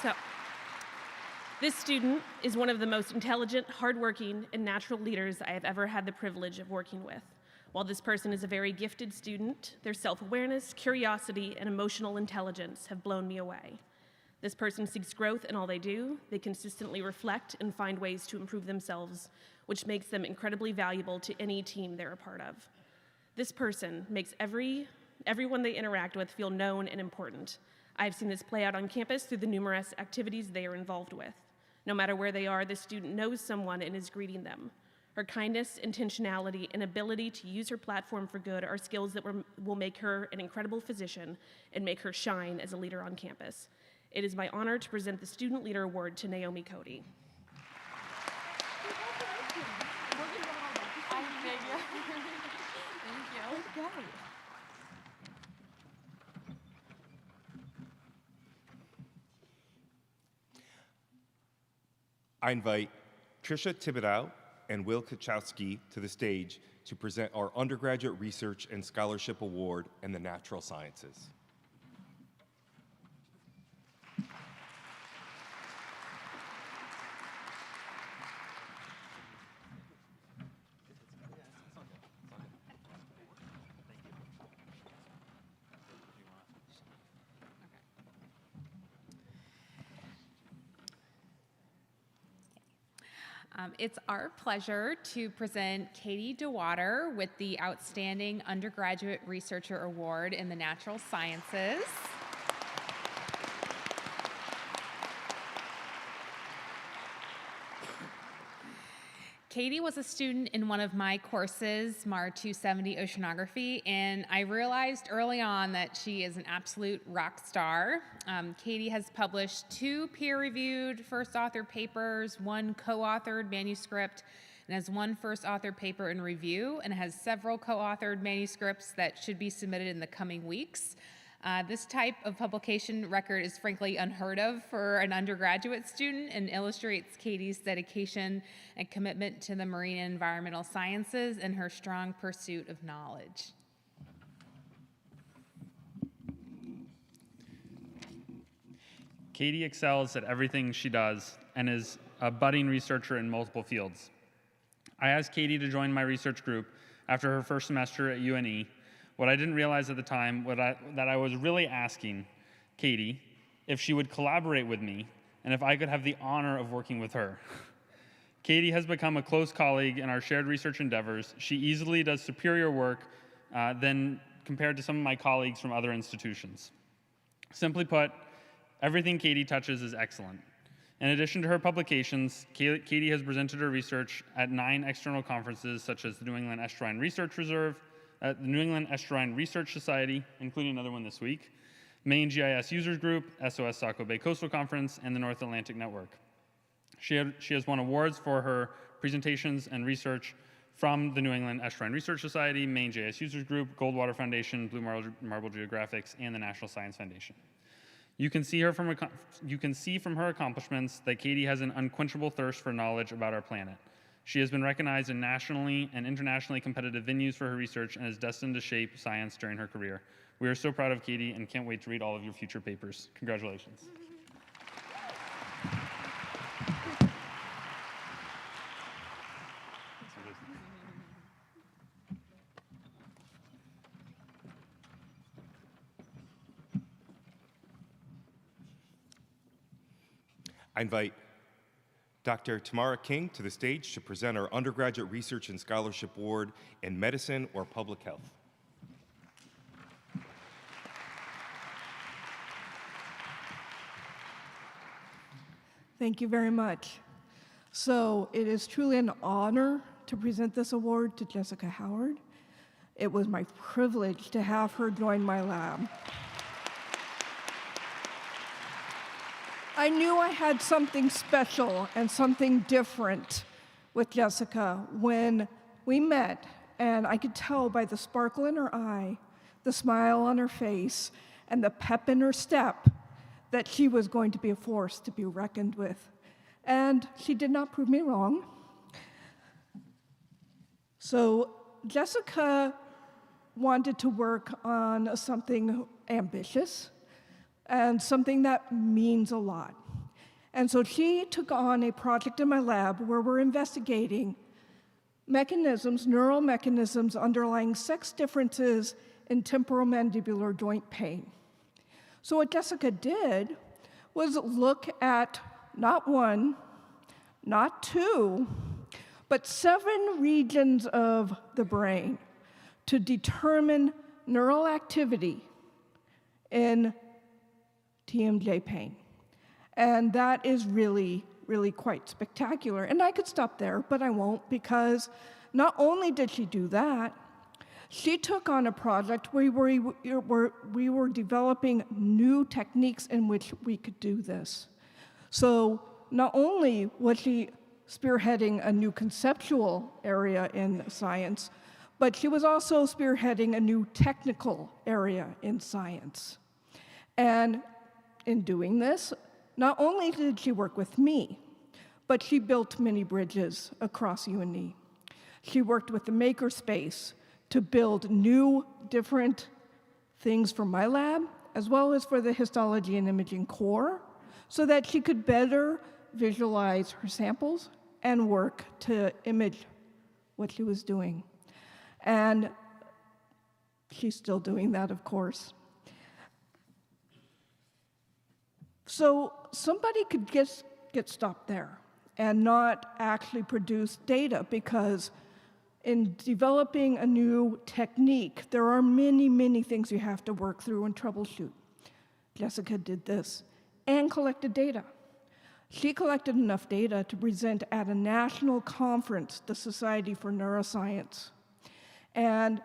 Speaker 18: So, this student is one of the most intelligent, hardworking, and natural leaders I have ever had the privilege of working with. While this person is a very gifted student, their self-awareness, curiosity, and emotional intelligence have blown me away. This person seeks growth in all they do. They consistently reflect and find ways to improve themselves, which makes them incredibly valuable to any team they're a part of. This person makes everyone they interact with feel known and important. I've seen this play out on campus through the numerous activities they are involved with. No matter where they are, the student knows someone and is greeting them. Her kindness, intentionality, and ability to use her platform for good are skills that will make her an incredible physician and make her shine as a leader on campus. It is my honor to present the Student Leader Award to Naomi Cody.
Speaker 1: I invite Tricia Thibodeau and Will Kachowski to the stage to present our Undergraduate Research and Scholarship Award in the Natural Sciences.
Speaker 19: It's our pleasure to present Katie DeWater with the Outstanding Undergraduate Researcher Award in the Natural Sciences. Katie was a student in one of my courses, MAR 270 Oceanography, and I realized early on that she is an absolute rock star. Katie has published 2 peer-reviewed first author papers, 1 co-authored manuscript, and has 1 first author paper in review, and has several co-authored manuscripts that should be submitted in the coming weeks. This type of publication record is frankly unheard of for an undergraduate student and illustrates Katie's dedication and commitment to the marine and environmental sciences and her strong pursuit of knowledge.
Speaker 20: Katie excels at everything she does and is a budding researcher in multiple fields. I asked Katie to join my research group after her first semester at UNE. What I didn't realize at the time that I was really asking Katie if she would collaborate with me and if I could have the honor of working with her. Katie has become a close colleague in our shared research endeavors. She easily does superior work than compared to some of my colleagues from other institutions. Simply put, everything Katie touches is excellent. In addition to her publications, Katie has presented her research at 9 external conferences such as the New England Estuarine Research Reserve, the New England Estuarine Research Society, including another one this week, Maine GIS Users Group, SOS Saco Bay Coastal Conference, and the North Atlantic Network. She has won awards for her presentations and research from the New England Estuarine Research Society, Maine GIS Users Group, Goldwater Foundation, Blue Marble Geographics, and the National Science Foundation. You can see from her accomplishments that Katie has an unquenchable thirst for knowledge about our planet. She has been recognized in nationally and internationally competitive venues for her research and is destined to shape science during her career. We are so proud of Katie and can't wait to read all of your future papers. Congratulations.
Speaker 1: I invite Dr. Tamara King to the stage to present our Undergraduate Research and Scholarship Award in Medicine or Public Health.
Speaker 21: Thank you very much. So it is truly an honor to present this award to Jessica Howard. It was my privilege to have her join my lab. I knew I had something special and something different with Jessica when we met And I could tell by the sparkle in her eye, the smile on her face, and the pep in her step that she was going to be a force to be reckoned with. And she did not prove me wrong. So Jessica wanted to work on something ambitious and something that means a lot. And so she took on a project in my lab where we're investigating mechanisms, neural mechanisms underlying sex differences in temporomandibular joint pain. So what Jessica did was look at not one, not two, but 7 regions of the brain to determine neural activity in TMJ pain. And that is really, really quite spectacular. And I could stop there, but I won't, because not only did she do that, she took on a project where we were developing new techniques in which we could do this. So not only was she spearheading a new conceptual area in science, but she was also spearheading a new technical area in science. And in doing this, not only did she work with me, but she built many bridges across UNE. She worked with the makerspace to build new, different things for my lab, as well as for the histology and imaging core, so that she could better visualize her samples and work to image what she was doing. And she's still doing that, of course. So somebody could just get stopped there and not actually produce data, because in developing a new technique, there are many, many things you have to work through and troubleshoot. Jessica did this and collected data. She collected enough data to present at a national conference, the Society for Neuroscience. And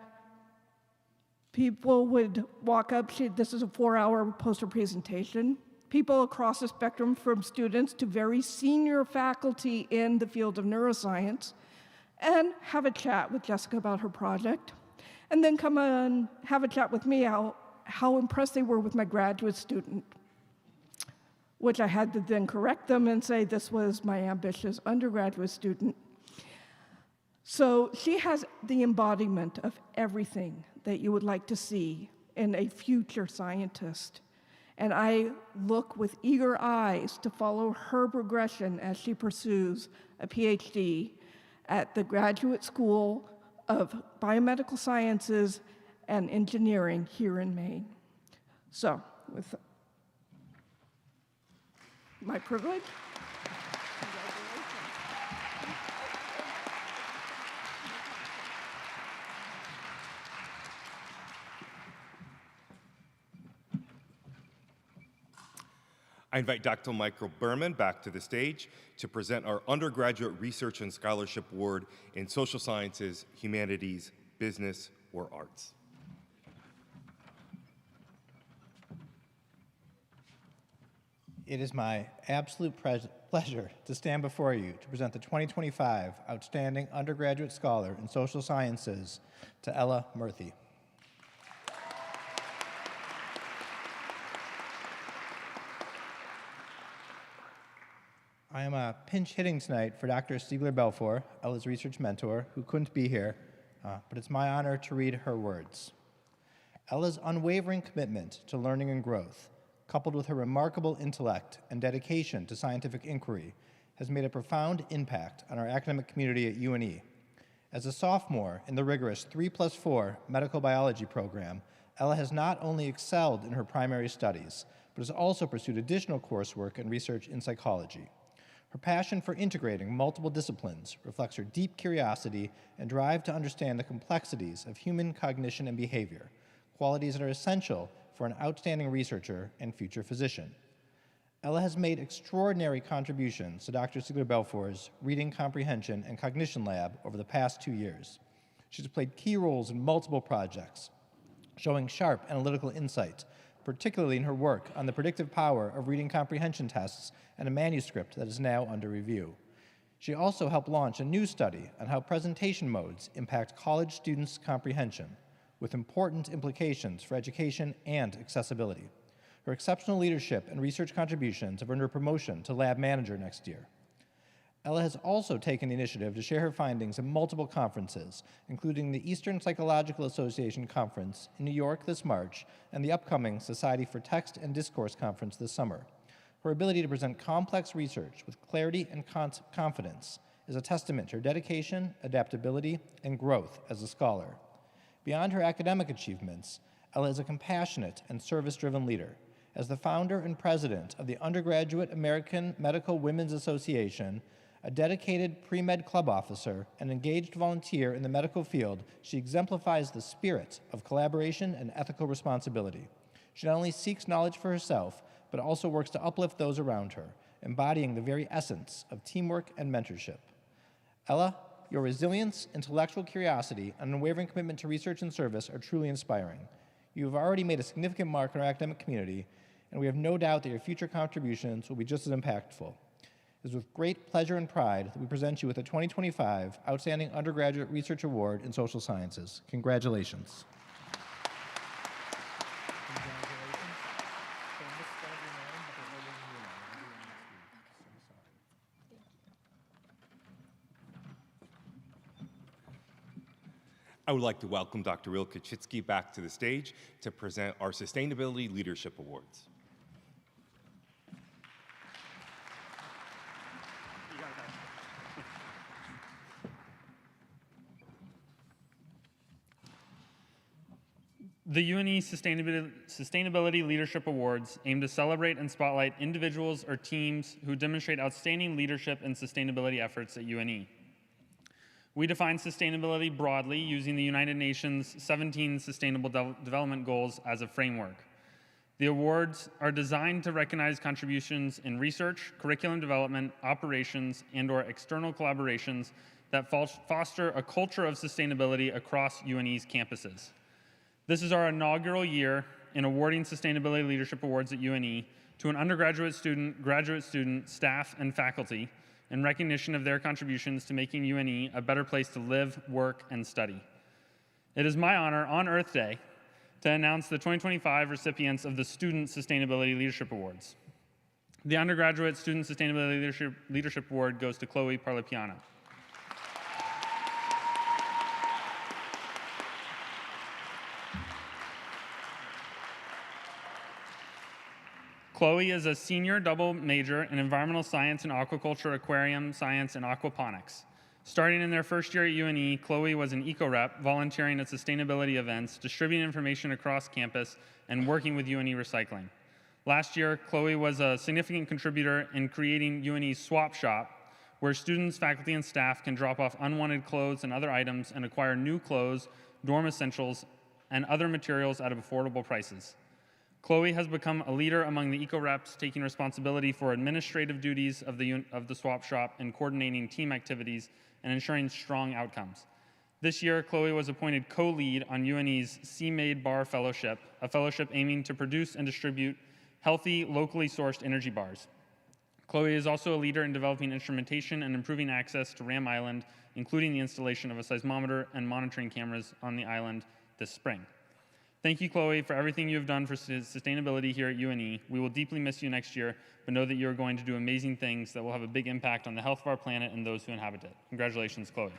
Speaker 21: people would walk up, this is a 4-hour poster presentation. People across the spectrum, from students to very senior faculty in the field of neuroscience, and have a chat with Jessica about her project. And then come and have a chat with me how impressed they were with my graduate student, which I had to then correct them and say this was my ambitious undergraduate student. So she has the embodiment of everything that you would like to see in a future scientist. And I look with eager eyes to follow her progression as she pursues a PhD at the Graduate School of Biomedical Sciences and Engineering here in Maine. So, with my privilege.
Speaker 1: I invite Dr. Michael Berman back to the stage to present our Undergraduate Research and Scholarship Award in Social Sciences, Humanities, Business, or Arts.
Speaker 12: It is my absolute pleasure to stand before you to present the 2025 Outstanding Undergraduate Scholar in Social Sciences to Ella Murthy. I am pinch hitting tonight for Dr. Stiegler-Belfour, Ella's research mentor, who couldn't be here, but it's my honor to read her words. Ella's unwavering commitment to learning and growth, coupled with her remarkable intellect and dedication to scientific inquiry, has made a profound impact on our academic community at UNE. As a sophomore in the rigorous 3+4 medical biology program, Ella has not only excelled in her primary studies, but has also pursued additional coursework and research in psychology. Her passion for integrating multiple disciplines reflects her deep curiosity and drive to understand the complexities of human cognition and behavior, qualities that are essential for an outstanding researcher and future physician. Ella has made extraordinary contributions to Dr. Stiegler-Belfour's Reading Comprehension and Cognition Lab over the past 2 years. She's played key roles in multiple projects, showing sharp analytical insight, particularly in her work on the predictive power of reading comprehension tests and a manuscript that is now under review. She also helped launch a new study on how presentation modes impact college students' comprehension, with important implications for education and accessibility. Her exceptional leadership and research contributions have earned her promotion to lab manager next year. Ella has also taken the initiative to share her findings at multiple conferences, including the Eastern Psychological Association Conference in New York this March and the upcoming Society for Text and Discourse Conference this summer. Her ability to present complex research with clarity and confidence is a testament to her dedication, adaptability, and growth as a scholar. Beyond her academic achievements, Ella is a compassionate and service-driven leader. As the founder and president of the Undergraduate American Medical Women's Association, a dedicated pre-med club officer, and engaged volunteer in the medical field, she exemplifies the spirit of collaboration and ethical responsibility. She not only seeks knowledge for herself, but also works to uplift those around her, embodying the very essence of teamwork and mentorship. Ella, your resilience, intellectual curiosity, and unwavering commitment to research and service are truly inspiring. You have already made a significant mark in our academic community, and we have no doubt that your future contributions will be just as impactful. It is with great pleasure and pride that we present you with the 2025 Outstanding Undergraduate Research Award in Social Sciences. Congratulations.
Speaker 1: I would like to welcome Dr. Rilke Chitsky back to the stage to present our Sustainability Leadership Awards.
Speaker 20: The UNE Sustainability Leadership Awards aim to celebrate and spotlight individuals or teams who demonstrate outstanding leadership and sustainability efforts at UNE. We define sustainability broadly using the United Nations 17 Sustainable Development Goals as a framework. The awards are designed to recognize contributions in research, curriculum development, operations, and/or external collaborations that foster a culture of sustainability across UNE's campuses. This is our inaugural year in awarding Sustainability Leadership Awards at UNE to an undergraduate student, graduate student, staff, and faculty in recognition of their contributions to making UNE a better place to live, work, and study. It is my honor on Earth Day to announce the 2025 recipients of the Student Sustainability Leadership Awards. The Undergraduate Student Sustainability Leadership Award goes to Chloe Parlapiano. Chloe is a senior double major in environmental science and aquaculture, aquarium science, and aquaponics. Starting in their first year at UNE, Chloe was an eco-rep, volunteering at sustainability events, distributing information across campus, and working with UNE Recycling. Last year, Chloe was a significant contributor in creating UNE's Swap Shop, where students, faculty, and staff can drop off unwanted clothes and other items and acquire new clothes, dorm essentials, and other materials at affordable prices. Chloe has become a leader among the eco-reps, taking responsibility for administrative duties of the swap shop and coordinating team activities and ensuring strong outcomes. This year, Chloe was appointed co-lead on UNE's C-Made Bar Fellowship, a fellowship aiming to produce and distribute healthy, locally sourced energy bars. Chloe is also a leader in developing instrumentation and improving access to Ram Island, including the installation of a seismometer and monitoring cameras on the island this spring. Thank you, Chloe, for everything you have done for sustainability here at UNE. We will deeply miss you next year, but know that you are going to do amazing things that will have a big impact on the health of our planet and those who inhabit it. Congratulations, Chloe.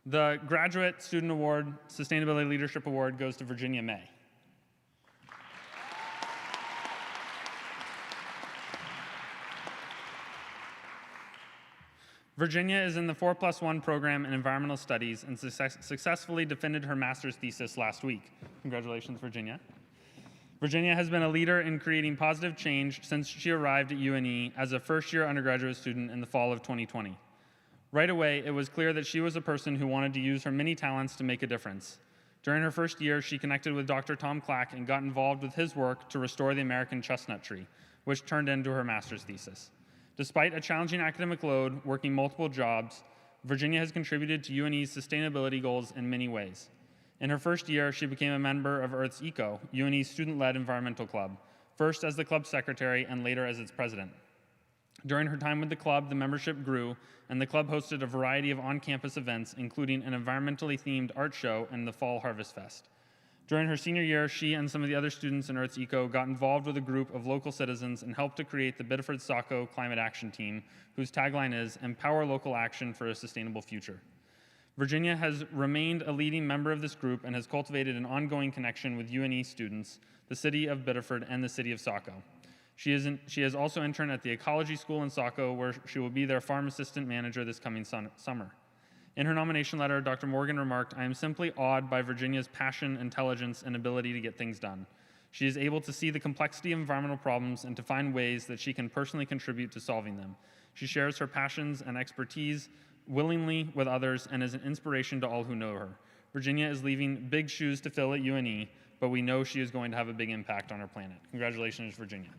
Speaker 20: The Graduate Student Award, Sustainability Leadership Award goes to Virginia May. Virginia is in the 4+1 program in environmental studies and successfully defended her master's thesis last week. Congratulations, Virginia. Virginia has been a leader in creating positive change since she arrived at UNE as a first-year undergraduate student in the fall of 2020. Right away, it was clear that she was a person who wanted to use her many talents to make a difference. During her first year, she connected with Dr. Tom Clack and got involved with his work to restore the American chestnut tree, which turned into her master's thesis. Despite a challenging academic load, working multiple jobs, Virginia has contributed to UNE's sustainability goals in many ways. In her first year, she became a member of Earth's Eco, UNE's student-led environmental club, first as the club secretary and later as its president. During her time with the club, the membership grew, and the club hosted a variety of on-campus events, including an environmentally themed art show and the Fall Harvest Fest. During her senior year, she and some of the other students in Earth's Eco got involved with a group of local citizens and helped to create the Biddeford Saco Climate Action Team, whose tagline is, "Empower local action for a sustainable future." Virginia has remained a leading member of this group and has cultivated an ongoing connection with UNE students, the city of Biddeford, and the city of Saco. She has also interned at the Ecology School in Saco, where she will be their farm assistant manager this coming summer. In her nomination letter, Dr. Morgan remarked, "I am simply awed by Virginia's passion, intelligence, and ability to get things done. She is able to see the complexity of environmental problems and to find ways that she can personally contribute to solving them. She shares her passions and expertise willingly with others and is an inspiration to all who know her. Virginia is leaving big shoes to fill at UNE, but we know she is going to have a big impact on our planet." Congratulations, Virginia.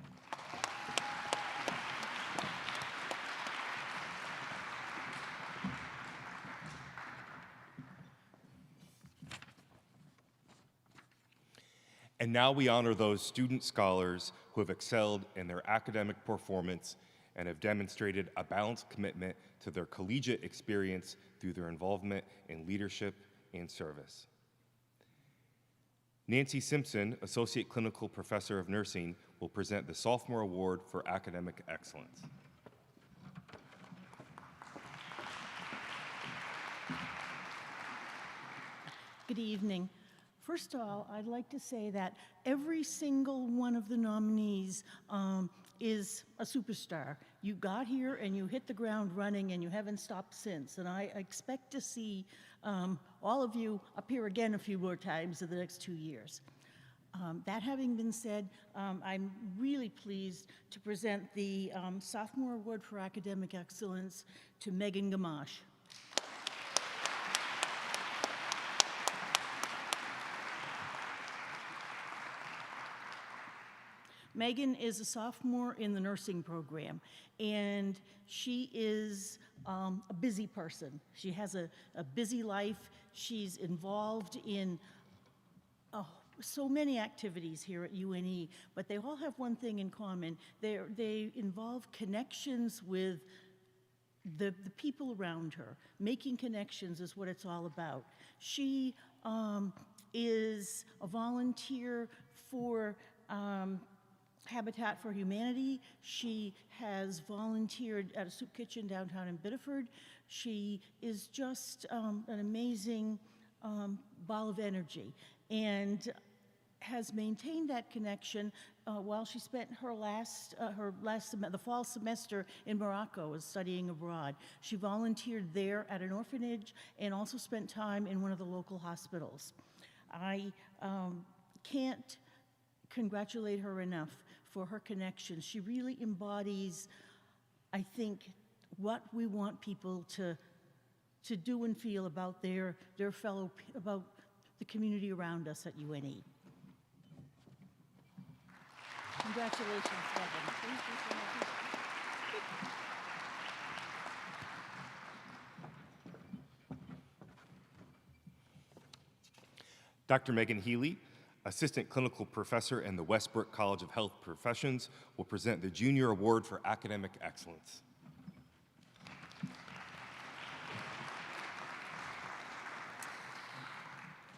Speaker 1: And now we honor those student scholars who have excelled in their academic performance and have demonstrated a balanced commitment to their collegiate experience through their involvement in leadership and service. Nancy Simpson, Associate Clinical Professor of Nursing, will present the Sophomore Award for Academic Excellence.
Speaker 2: Good evening. First of all, I'd like to say that every single one of the nominees is a superstar. You got here and you hit the ground running and you haven't stopped since. And I expect to see all of you up here again a few more times in the next 2 years. That having been said, I'm really pleased to present the Sophomore Award for Academic Excellence to Megan Gamache. Megan is a sophomore in the nursing program, and she is a busy person. She has a busy life. She's involved in so many activities here at UNE, but they all have one thing in common. They involve connections with the people around her. Making connections is what it's all about. She is a volunteer for Habitat for Humanity. She has volunteered at a soup kitchen downtown in Biddeford. She is just an amazing ball of energy and has maintained that connection while she spent the fall semester in Morocco as studying abroad. She volunteered there at an orphanage and also spent time in one of the local hospitals. I can't congratulate her enough for her connection. She really embodies, I think, what we want people to do and feel about their about the community around us at UNE. Congratulations, Megan. Thank you so much.
Speaker 1: Dr. Megan Healy, Assistant Clinical Professor in the Westbrook College of Health Professions, will present the Junior Award for Academic Excellence.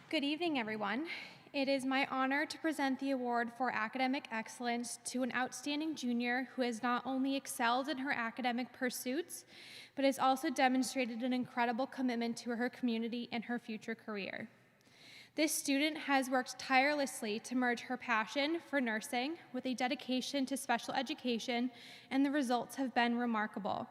Speaker 22: Good evening, everyone. It is my honor to present the award for academic excellence to an outstanding junior who has not only excelled in her academic pursuits, but has also demonstrated an incredible commitment to her community and her future career. This student has worked tirelessly to merge her passion for nursing with a dedication to special education, and the results have been remarkable.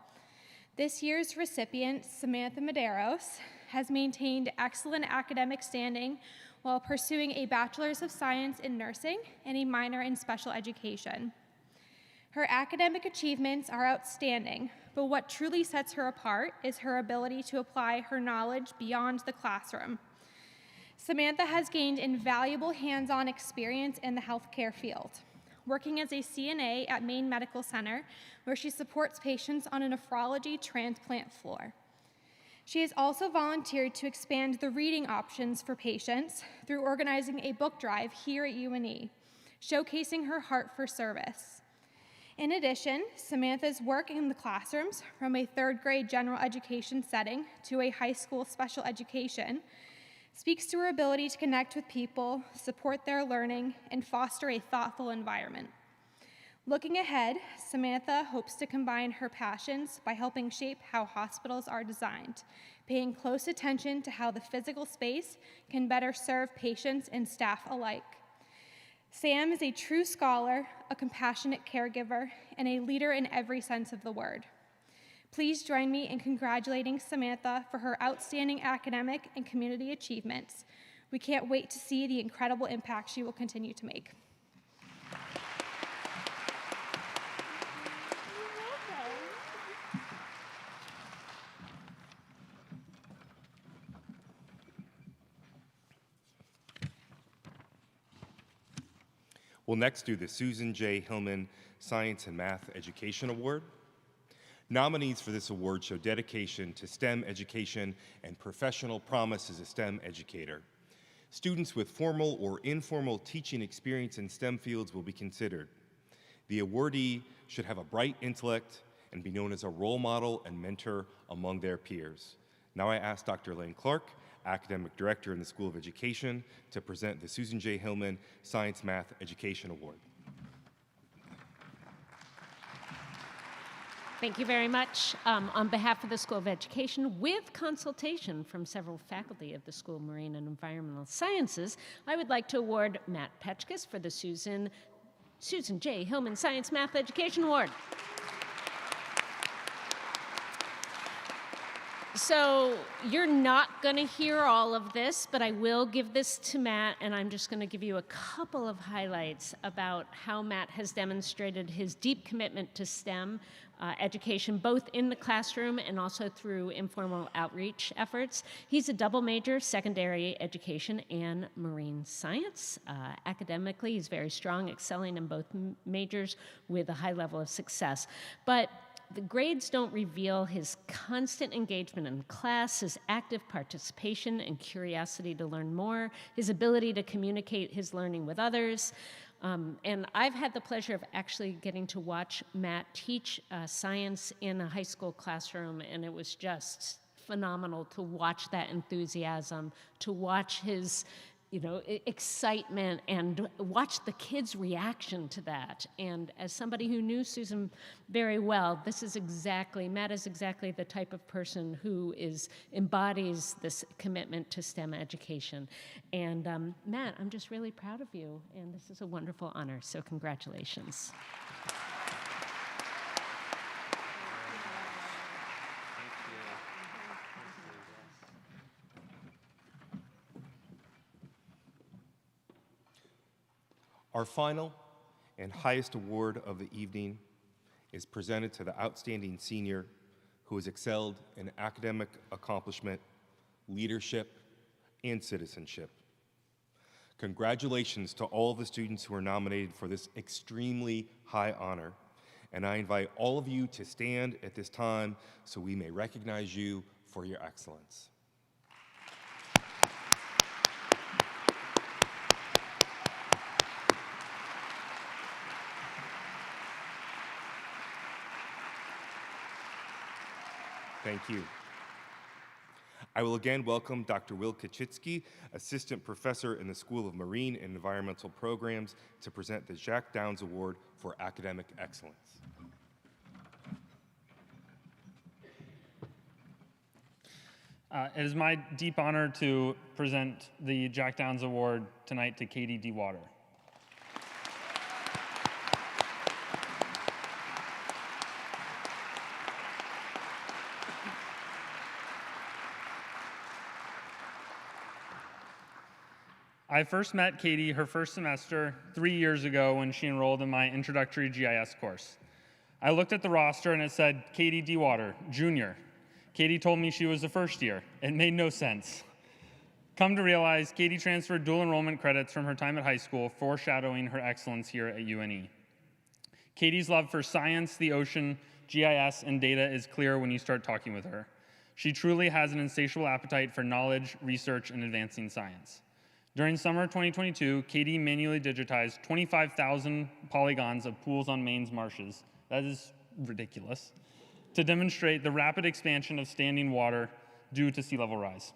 Speaker 22: This year's recipient, Samantha Medeiros, has maintained excellent academic standing while pursuing a Bachelor's of Science in Nursing and a minor in Special Education. Her academic achievements are outstanding, but what truly sets her apart is her ability to apply her knowledge beyond the classroom. Samantha has gained invaluable hands-on experience in the healthcare field, working as a CNA at Maine Medical Center, where she supports patients on a nephrology transplant floor. She has also volunteered to expand the reading options for patients through organizing a book drive here at UNE, showcasing her heart for service. In addition, Samantha's work in the classrooms, from a third grade general education setting to a high school special education, speaks to her ability to connect with people, support their learning, and foster a thoughtful environment. Looking ahead, Samantha hopes to combine her passions by helping shape how hospitals are designed, paying close attention to how the physical space can better serve patients and staff alike. Sam is a true scholar, a compassionate caregiver, and a leader in every sense of the word. Please join me in congratulating Samantha for her outstanding academic and community achievements. We can't wait to see the incredible impact she will continue to make.
Speaker 1: We'll next do the Susan J. Hillman Science and Math Education Award. Nominees for this award show dedication to STEM education and professional promise as a STEM educator. Students with formal or informal teaching experience in STEM fields will be considered. The awardee should have a bright intellect and be known as a role model and mentor among their peers. Now I ask Dr. Lane Clark, Academic Director in the School of Education, to present the Susan J. Hillman Science Math Education Award.
Speaker 9: Thank you very much. On behalf of the School of Education, with consultation from several faculty of the School of Marine and Environmental Sciences, I would like to award Matt Petchkis for the Susan J. Hillman Science Math Education Award. So you're not going to hear all of this, but I will give this to Matt, and I'm just going to give you a couple of highlights about how Matt has demonstrated his deep commitment to STEM education, both in the classroom and also through informal outreach efforts. He's a double major, secondary education and marine science. Academically, he's very strong, excelling in both majors with a high level of success. But the grades don't reveal his constant engagement in class, his active participation and curiosity to learn more, his ability to communicate his learning with others. And I've had the pleasure of actually getting to watch Matt teach science in a high school classroom, and it was just phenomenal to watch that enthusiasm, to watch his excitement and watch the kids' reaction to that. And as somebody who knew Susan very well, Matt is exactly the type of person who embodies this commitment to STEM education. And Matt, I'm just really proud of you, and this is a wonderful honor, so congratulations.
Speaker 1: Our final and highest award of the evening is presented to the outstanding senior who has excelled in academic accomplishment, leadership, and citizenship. Congratulations to all the students who are nominated for this extremely high honor, and I invite all of you to stand at this time so we may recognize you for your excellence. Thank you. I will again welcome Dr. Will Kachitsky, Assistant Professor in the School of Marine and Environmental Programs, to present the Jack Downs Award for Academic Excellence.
Speaker 20: It is my deep honor to present the Jack Downs Award tonight to Katie DeWater. I first met Katie her first semester 3 years ago when she enrolled in my introductory GIS course. I looked at the roster and it said Katie DeWater, junior. Katie told me she was a first year. It made no sense. Come to realize, Katie transferred dual enrollment credits from her time at high school, foreshadowing her excellence here at UNE. Katie's love for science, the ocean, GIS, and data is clear when you start talking with her. She truly has an insatiable appetite for knowledge, research, and advancing science. During summer 2022, Katie manually digitized 25,000 polygons of pools on Maine's marshes. That is ridiculous. To demonstrate the rapid expansion of standing water due to sea level rise.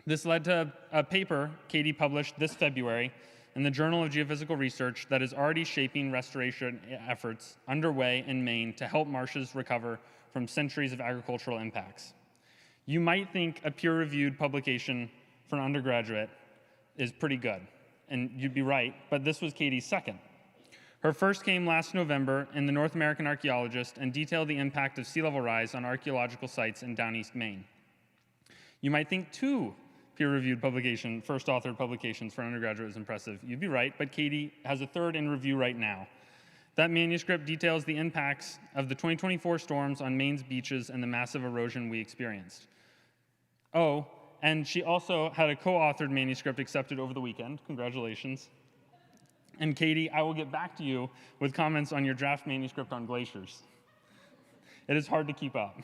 Speaker 20: This led to a paper Katie published this February in the Journal of Geophysical Research that is already shaping restoration efforts underway in Maine to help marshes recover from centuries of agricultural impacts. You might think a peer-reviewed publication for an undergraduate is pretty good, and you'd be right, but this was Katie's second. Her first came last November in the North American Archaeologist and detailed the impact of sea level rise on archaeological sites in down east Maine. You might think 2 peer-reviewed first authored publications for an undergraduate is impressive. You'd be right, but Katie has a 3rd in review right now. That manuscript details the impacts of the 2024 storms on Maine's beaches and the massive erosion we experienced. Oh, and she also had a co-authored manuscript accepted over the weekend. Congratulations. And Katie, I will get back to you with comments on your draft manuscript on glaciers. It is hard to keep up.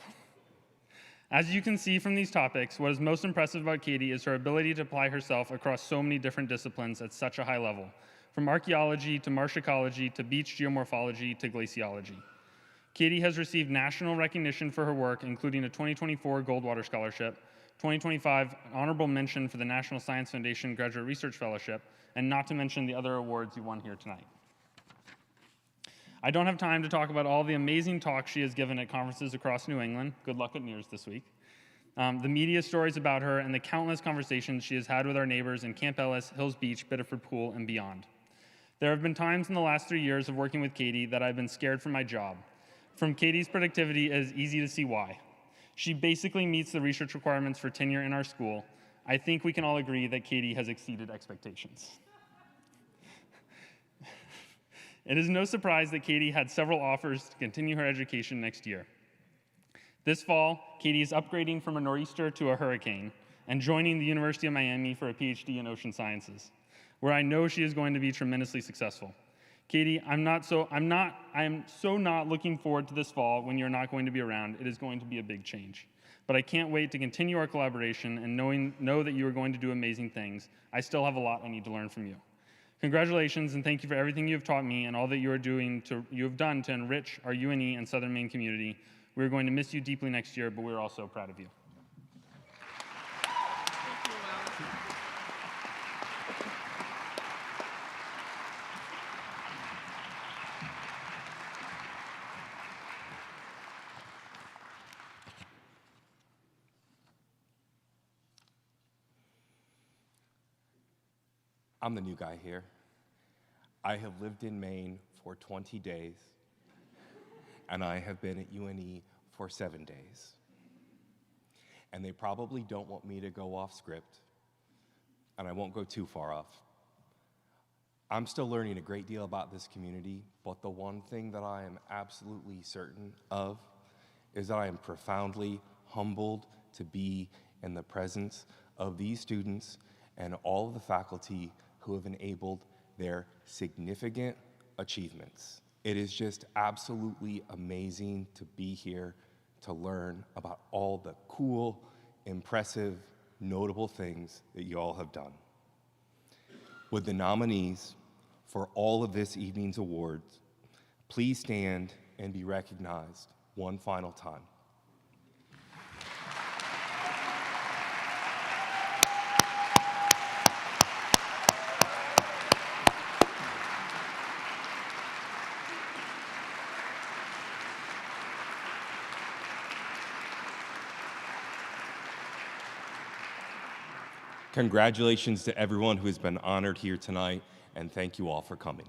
Speaker 20: As you can see from these topics, what is most impressive about Katie is her ability to apply herself across so many different disciplines at such a high level, from archaeology to marsh ecology to beach geomorphology to glaciology. Katie has received national recognition for her work, including a 2024 Goldwater Scholarship, 2025 honorable mention for the National Science Foundation Graduate Research Fellowship, and not to mention the other awards you won here tonight. I don't have time to talk about all the amazing talks she has given at conferences across New England. Good luck at NEARS this week. The media stories about her and the countless conversations she has had with our neighbors in Camp Ellis, Hills Beach, Biddeford Pool, and beyond. There have been times in the last 3 years of working with Katie that I've been scared for my job. From Katie's productivity, it is easy to see why. She basically meets the research requirements for tenure in our school. I think we can all agree that Katie has exceeded expectations. It is no surprise that Katie had several offers to continue her education next year. This fall, Katie is upgrading from a nor'easter to a hurricane and joining the University of Miami for a PhD in ocean sciences, where I know she is going to be tremendously successful. Katie, I am so not looking forward to this fall when you're not going to be around. It is going to be a big change. But I can't wait to continue our collaboration and know that you are going to do amazing things. I still have a lot I need to learn from you. Congratulations, and thank you for everything you have taught me and all that you have done to enrich our UNE and Southern Maine community. We're going to miss you deeply next year, but we're also proud of you.
Speaker 1: I'm the new guy here. I have lived in Maine for 20 days, and I have been at UNE for 7 days. And they probably don't want me to go off script, and I won't go too far off. I'm still learning a great deal about this community, but the one thing that I am absolutely certain of is that I am profoundly humbled to be in the presence of these students and all of the faculty who have enabled their significant achievements. It is just absolutely amazing to be here to learn about all the cool, impressive, notable things that you all have done. Would the nominees for all of this evening's awards please stand and be recognized one final time? Congratulations to everyone who has been honored here tonight, and thank you all for coming.